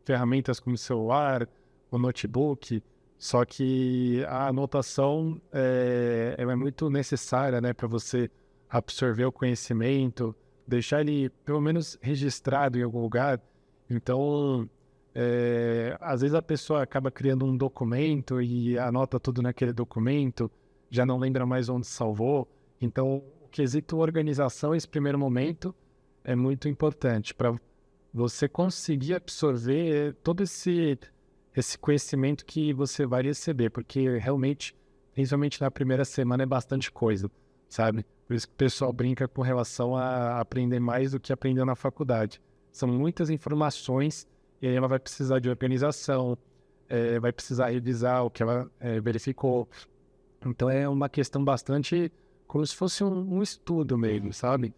ferramentas como o celular, o notebook, só que a anotação é muito necessária, né, para você absorver o conhecimento, deixar ele pelo menos registrado em algum lugar. Então, às vezes a pessoa acaba criando um documento e anota tudo naquele documento, já não lembra mais onde salvou. Então, o quesito organização, esse primeiro momento, é muito importante para você conseguir absorver todo esse conhecimento que você vai receber, porque realmente, principalmente na primeira semana, é bastante coisa, sabe? Por isso que o pessoal brinca com relação a aprender mais do que aprendeu na faculdade. São muitas informações e aí ela vai precisar de organização, vai precisar revisar o que ela verificou. Então é uma questão bastante como se fosse um estudo mesmo, sabe?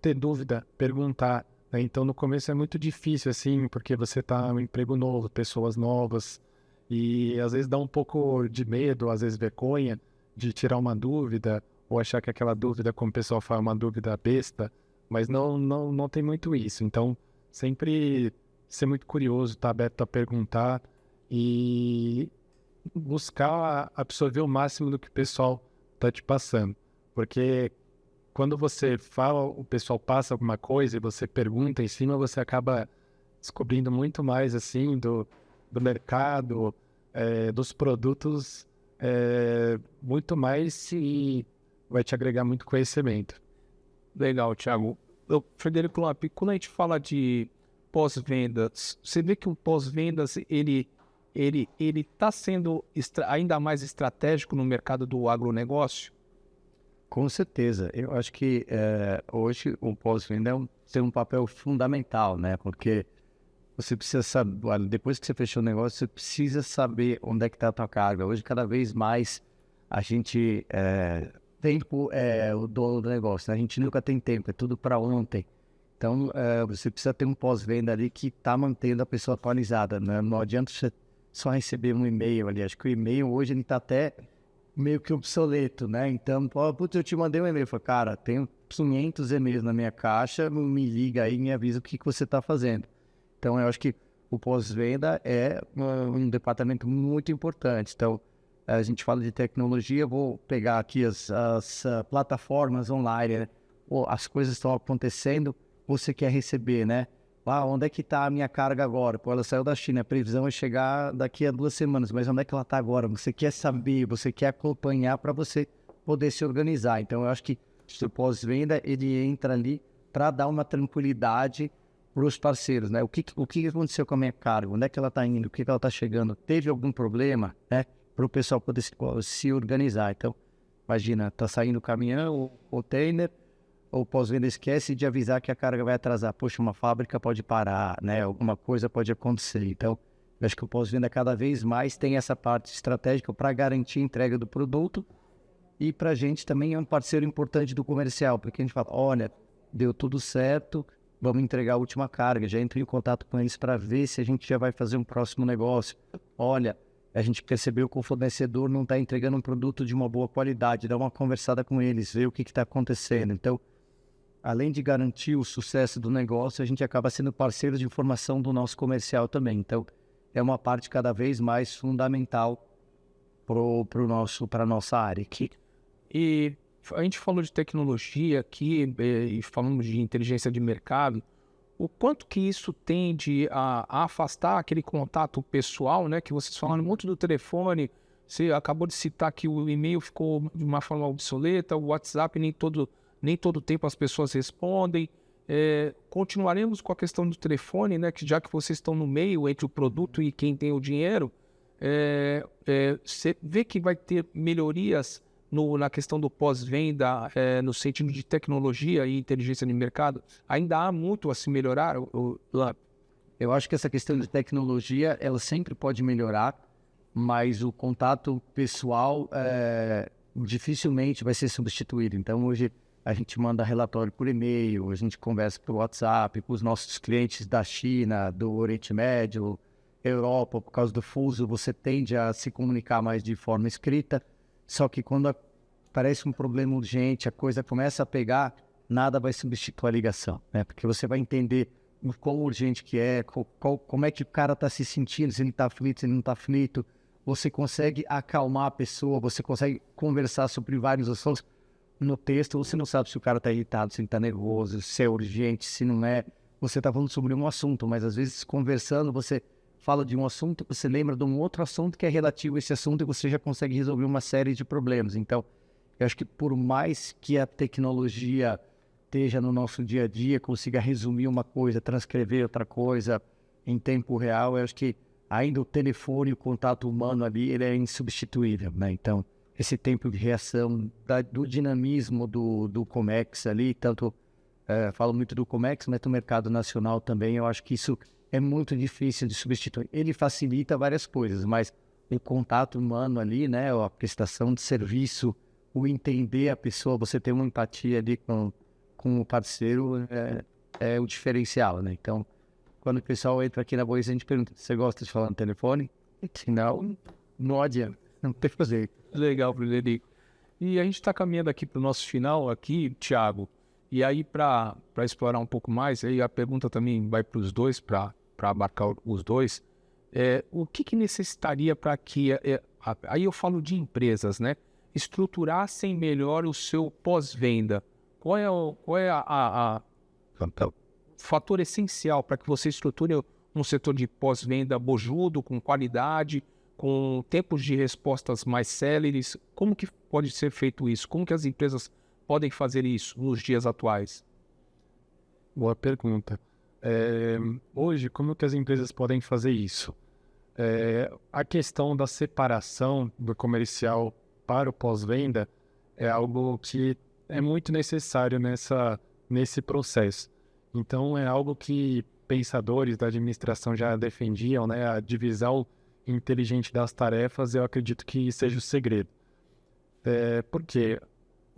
Ter dúvida, perguntar, né? Então no começo é muito difícil, assim, porque você tá em um emprego novo, pessoas novas, e às vezes dá um pouco de medo, às vezes vergonha de tirar uma dúvida, ou achar que aquela dúvida, como o pessoal fala, é uma dúvida besta, mas não tem muito isso. Então sempre ser muito curioso, estar aberto a perguntar e buscar absorver o máximo do que o pessoal está te passando. Porque quando você fala, o pessoal passa alguma coisa e você pergunta em cima, você acaba descobrindo muito mais assim do mercado, dos produtos, muito mais, e vai te agregar muito conhecimento. Legal, Thiago. Frederico Lopes, quando a gente fala de pós-vendas, você vê que o pós-vendas ele está sendo ainda mais estratégico no mercado do agronegócio? Com certeza. Eu acho que hoje o pós-venda tem um papel fundamental, né? Porque você precisa saber, olha, depois que você fechou o negócio, você precisa saber onde é que está a tua carga. Hoje, cada vez mais, a gente... tempo é o dono do negócio, né? A gente nunca tem tempo, é tudo para ontem. Então, você precisa ter um pós-venda ali que está mantendo a pessoa atualizada, né? Não adianta você só receber um e-mail ali. Acho que o e-mail hoje ele está até meio que obsoleto, né? Então, putz, eu te mandei um e-mail. Eu falei, cara, tenho 500 e-mails na minha caixa, me liga aí e me avisa o que você está fazendo. Então, eu acho que o pós-venda é um departamento muito importante. Então, a gente fala de tecnologia, vou pegar aqui as plataformas online, né? Pô, as coisas estão acontecendo, você quer receber, né? Onde é que está a minha carga agora? Pô, ela saiu da China, a previsão é chegar daqui a 2 semanas, mas onde é que ela está agora? Você quer saber, você quer acompanhar para você poder se organizar. Então, eu acho que o pós-venda, ele entra ali para dar uma tranquilidade para os parceiros, né? O que aconteceu com a minha carga? Onde é que ela está indo? O que ela está chegando? Teve algum problema, né? Para o pessoal poder se organizar. Então, imagina, está saindo o caminhão, o container, o pós-venda esquece de avisar que a carga vai atrasar. Poxa, uma fábrica pode parar, né? Alguma coisa pode acontecer. Então, eu acho que o pós-venda cada vez mais tem essa parte estratégica para garantir a entrega do produto, e para a gente também é um parceiro importante do comercial, porque a gente fala, olha, deu tudo certo, vamos entregar a última carga. Já entrei em contato com eles para ver se a gente já vai fazer um próximo negócio. Olha, a gente percebeu que o fornecedor não está entregando um produto de uma boa qualidade, dá uma conversada com eles, ver o que está acontecendo. Então, além de garantir o sucesso do negócio, a gente acaba sendo parceiro de informação do nosso comercial também. Então, é uma parte cada vez mais fundamental para a nossa área aqui. E a gente falou de tecnologia aqui e falamos de inteligência de mercado. O quanto que isso tende a afastar aquele contato pessoal, né? Que vocês falaram muito do telefone, você acabou de citar que o e-mail ficou de uma forma obsoleta, o WhatsApp nem todo tempo as pessoas respondem. Continuaremos com a questão do telefone, né? Que já que vocês estão no meio entre o produto e quem tem o dinheiro, você vê que vai ter melhorias na questão do pós-venda, no sentido de tecnologia e inteligência de mercado? Ainda há muito a se melhorar? Eu acho que essa questão de tecnologia, ela sempre pode melhorar, mas o contato pessoal dificilmente vai ser substituído. Então, hoje a gente manda relatório por e-mail, a gente conversa por WhatsApp com os nossos clientes da China, do Oriente Médio, Europa. Por causa do fuso, você tende a se comunicar mais de forma escrita. Só que quando aparece um problema urgente, a coisa começa a pegar, nada vai substituir a ligação, né? Porque você vai entender o quão urgente que é, como é que o cara está se sentindo, se ele está aflito, se ele não está aflito. Você consegue acalmar a pessoa, você consegue conversar sobre vários assuntos. No texto, você não sabe se o cara está irritado, se ele está nervoso, se é urgente, se não é. Você está falando sobre um assunto, mas às vezes conversando, você fala de um assunto, você lembra de um outro assunto que é relativo a esse assunto e você já consegue resolver uma série de problemas. Então, eu acho que por mais que a tecnologia esteja no nosso dia a dia, consiga resumir uma coisa, transcrever outra coisa em tempo real, eu acho que ainda o telefone, o contato humano ali, ele é insubstituível, né? Então, esse tempo de reação, do dinamismo do Comex ali, tanto falo muito do Comex, mas do mercado nacional também, eu acho que isso é muito difícil de substituir. Ele facilita várias coisas, mas o contato humano ali, né, a prestação de serviço, o entender a pessoa, você ter uma empatia ali com o parceiro é o diferencial, né? Então, quando o pessoal entra aqui na Boíça, a gente pergunta, você gosta de falar no telefone? Se não adianta, não tem o que fazer. Legal, Frederico. E a gente está caminhando aqui para o nosso final aqui, Thiago. E aí, para explorar um pouco mais, aí a pergunta também vai para os dois, para abarcar os dois. O que necessitaria para que, aí eu falo de empresas, né? Estruturassem melhor o seu pós-venda? Qual é o fator essencial para que você estruture um setor de pós-venda bojudo, com qualidade, com tempos de respostas mais céleres? Como que pode ser feito isso? Como que as empresas podem fazer isso nos dias atuais? Boa pergunta. Hoje, como que as empresas podem fazer isso? A questão da separação do comercial para o pós-venda é algo que é muito necessário nesse processo. Então, é algo que pensadores da administração já defendiam, né? A divisão inteligente das tarefas, eu acredito que seja o segredo. Porque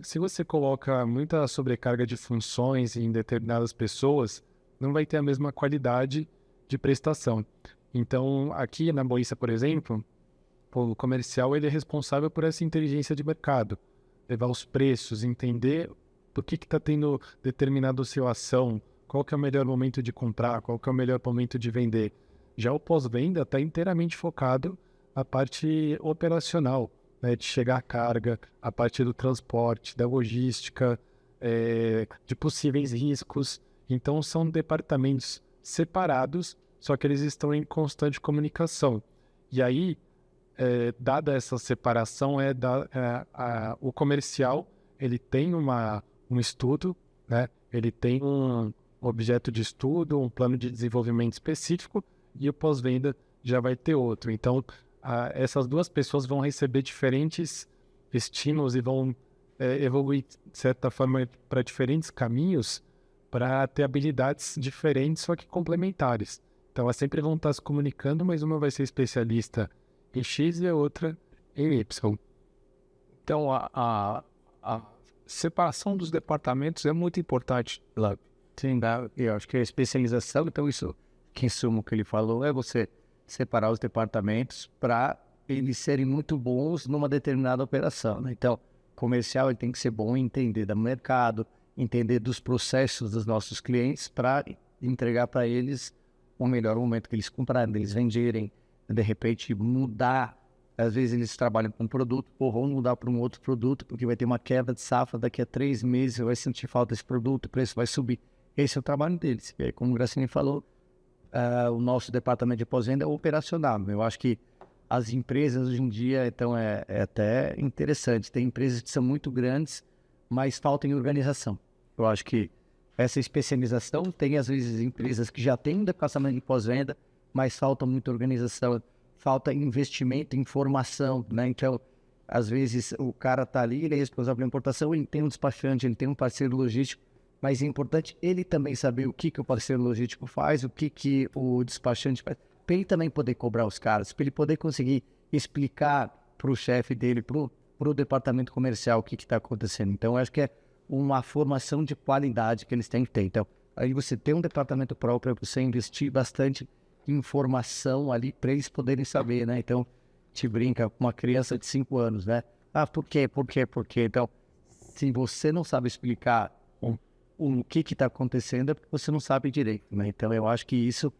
se você coloca muita sobrecarga de funções em determinadas pessoas, não vai ter a mesma qualidade de prestação. Então, aqui na Boíça, por exemplo, o comercial ele é responsável por essa inteligência de mercado, levar os preços, entender por que está tendo determinada oscilação, qual que é o melhor momento de comprar, qual que é o melhor momento de vender. Já o pós-venda está inteiramente focado na parte operacional, né, de chegar a carga, a parte do transporte, da logística, de possíveis riscos. Então, são departamentos separados, só que eles estão em constante comunicação. E aí, dada essa separação, o comercial ele tem um estudo, né? Ele tem um objeto de estudo, um plano de desenvolvimento específico, e o pós-venda já vai ter outro. Então, essas duas pessoas vão receber diferentes estímulos e vão evoluir, de certa forma, para diferentes caminhos, para ter habilidades diferentes, só que complementares. Então, elas sempre vão estar se comunicando, mas uma vai ser especialista em X e a outra em Y. Então, a separação dos departamentos é muito importante, Lab. Sim, eu acho que a especialização, então isso, que em suma o que ele falou, é você separar os departamentos para eles serem muito bons numa determinada operação, né? Então, comercial ele tem que ser bom em entender do mercado, entender dos processos dos nossos clientes para entregar para eles o melhor momento que eles comprarem, eles venderem, de repente mudar. Às vezes eles trabalham com um produto, vão mudar para um outro produto, porque vai ter uma quebra de safra daqui a 3 meses, vai sentir falta desse produto, o preço vai subir. Esse é o trabalho deles. E aí, como o Gracini falou, o nosso departamento de pós-venda é operacional. Eu acho que as empresas hoje em dia, então, é até interessante. Tem empresas que são muito grandes, mas faltam em organização. Eu acho que essa especialização tem, às vezes, empresas que já têm um departamento de pós-venda, mas falta muita organização, falta investimento em formação, né? Então, às vezes, o cara está ali, ele é responsável pela importação, ele tem um despachante, ele tem um parceiro logístico, mas é importante ele também saber o que o parceiro logístico faz, o que o despachante faz, para ele também poder cobrar os caras, para ele poder conseguir explicar para o chefe dele, para o departamento comercial o que está acontecendo. Então, eu acho que é uma formação de qualidade que eles têm que ter. Então, aí você tem um departamento próprio, você investir bastante em informação ali para eles poderem saber, né? Então, te brinca com uma criança de 5 anos, né? Ah, por quê? Por quê? Por quê? Então, se você não sabe explicar o que está acontecendo, é porque você não sabe direito, né? Então, eu acho que isso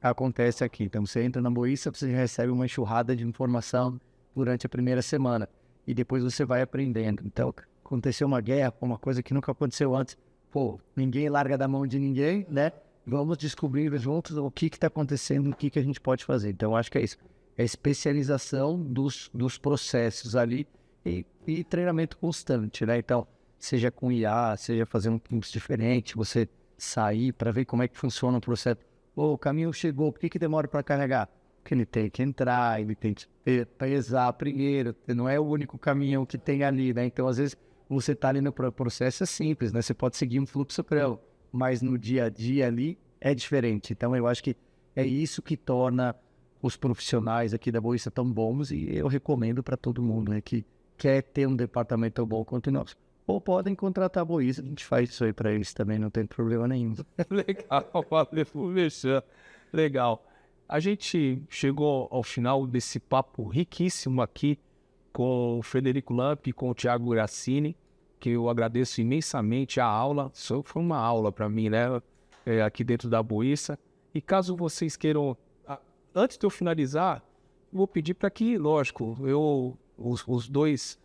acontece aqui. Então, você entra na Boíça, você recebe uma enxurrada de informação durante a primeira semana e depois você vai aprendendo. Então, aconteceu uma guerra, uma coisa que nunca aconteceu antes. Pô, ninguém larga da mão de ninguém, né? Vamos descobrir juntos o que está acontecendo, o que a gente pode fazer. Então, acho que é isso. É especialização dos processos ali e treinamento constante, né? Então, seja com IA, seja fazendo um curso diferente, você sair para ver como é que funciona o processo. O caminhão chegou, por que demora para carregar? Porque ele tem que entrar, ele tem que pesar primeiro, não é o único caminhão que tem ali, né? Então, às vezes, você está ali no processo, é simples, né? Você pode seguir um fluxo, mas no dia a dia ali é diferente. Então, eu acho que é isso que torna os profissionais aqui da Boissa tão bons, e eu recomendo para todo mundo, né, que quer ter um departamento tão bom quanto o nosso. Ou podem contratar a Boissa, a gente faz isso aí para eles também, não tem problema nenhum. Legal, valeu, Alexandre. Legal. A gente chegou ao final desse papo riquíssimo aqui com o Frederico Lamp e com o Thiago Grassini, que eu agradeço imensamente a aula. Isso foi uma aula para mim, né? Aqui dentro da Boissa. E caso vocês queiram, antes de eu finalizar, vou pedir para que, lógico, os dois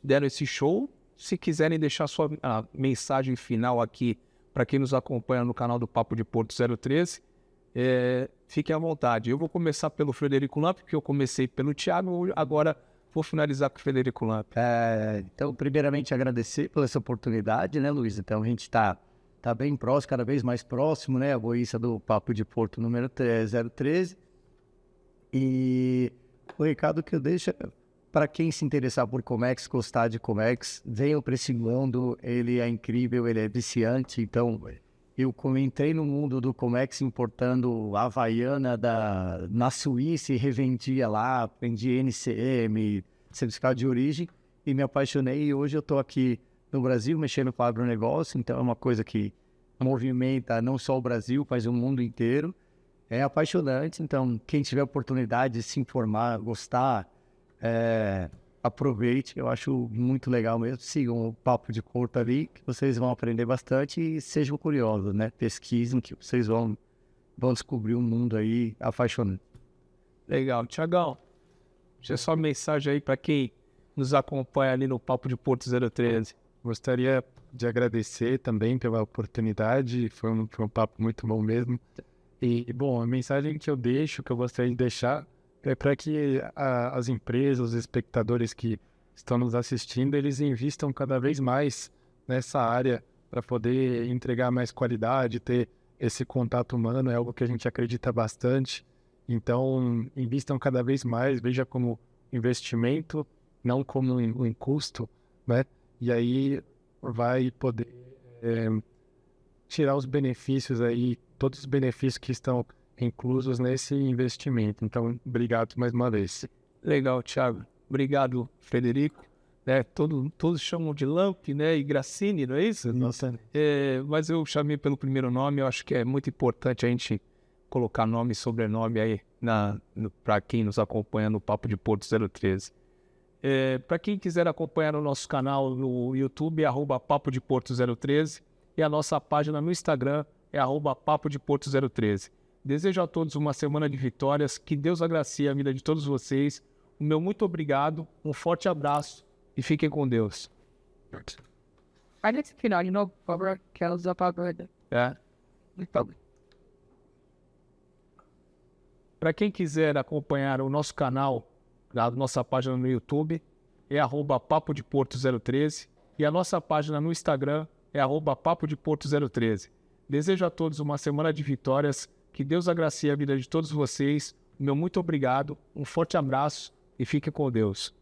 deram esse show. Se quiserem deixar a mensagem final aqui para quem nos acompanha no canal do Papo de Porto 013, fiquem à vontade. Eu vou começar pelo Frederico Lamp, porque eu comecei pelo Thiago, agora vou finalizar com o Frederico Lamp. Então, primeiramente, agradecer pela essa oportunidade, né, Luiz? Então, a gente está bem próximo, cada vez mais próximo, né? A Boissa do Papo de Porto número 013. E o recado que eu deixo para quem se interessar por Comex, gostar de Comex, venham para esse mundo, ele é incrível, ele é viciante. Então, eu entrei no mundo do Comex importando Havaiana na Suíça e revendia lá, aprendi NCM, certificado de origem, e me apaixonei. E hoje eu estou aqui no Brasil mexendo com agronegócio, então é uma coisa que movimenta não só o Brasil, mas o mundo inteiro. É apaixonante, então quem tiver oportunidade de se informar, gostar, aproveite, eu acho muito legal mesmo. Sigam o Papo de Porto ali, que vocês vão aprender bastante, e sejam curiosos, né? Pesquisem, que vocês vão descobrir um mundo aí apaixonante. Legal. Thiagão, deixa só uma mensagem aí para quem nos acompanha ali no Papo de Porto 013. Gostaria de agradecer também pela oportunidade, foi um papo muito bom mesmo. E, bom, a mensagem que eu deixo, que eu gostaria de deixar, é para que as empresas, os espectadores que estão nos assistindo, eles invistam cada vez mais nessa área para poder entregar mais qualidade, ter esse contato humano, é algo que a gente acredita bastante. Então, invistam cada vez mais, veja como investimento, não como um custo, né? E aí vai poder tirar os benefícios aí, todos os benefícios que estão inclusos nesse investimento. Então, obrigado mais uma vez. Legal, Thiago. Obrigado, Frederico. Todos chamam de Lamp, né? E Grassini, não é isso? Nossa. Mas eu chamei pelo primeiro nome. Eu acho que é muito importante a gente colocar nome e sobrenome aí para quem nos acompanha no Papo de Porto 013. Para quem quiser acompanhar o nosso canal no YouTube, é @Papo de Porto 013, e a nossa página no Instagram é @Papo de Porto 013. Desejo a todos uma semana de vitórias, que Deus agracie a vida de todos vocês. O meu muito obrigado, um forte abraço e fiquem com Deus. Olha esse final de novo, por favor, que ela usa pagode. Para quem quiser acompanhar o nosso canal, a nossa página no YouTube é @Papo de Porto 013, e a nossa página no Instagram é @Papo de Porto 013. Desejo a todos uma semana de vitórias, que Deus agracie a vida de todos vocês. Meu muito obrigado, um forte abraço e fique com Deus.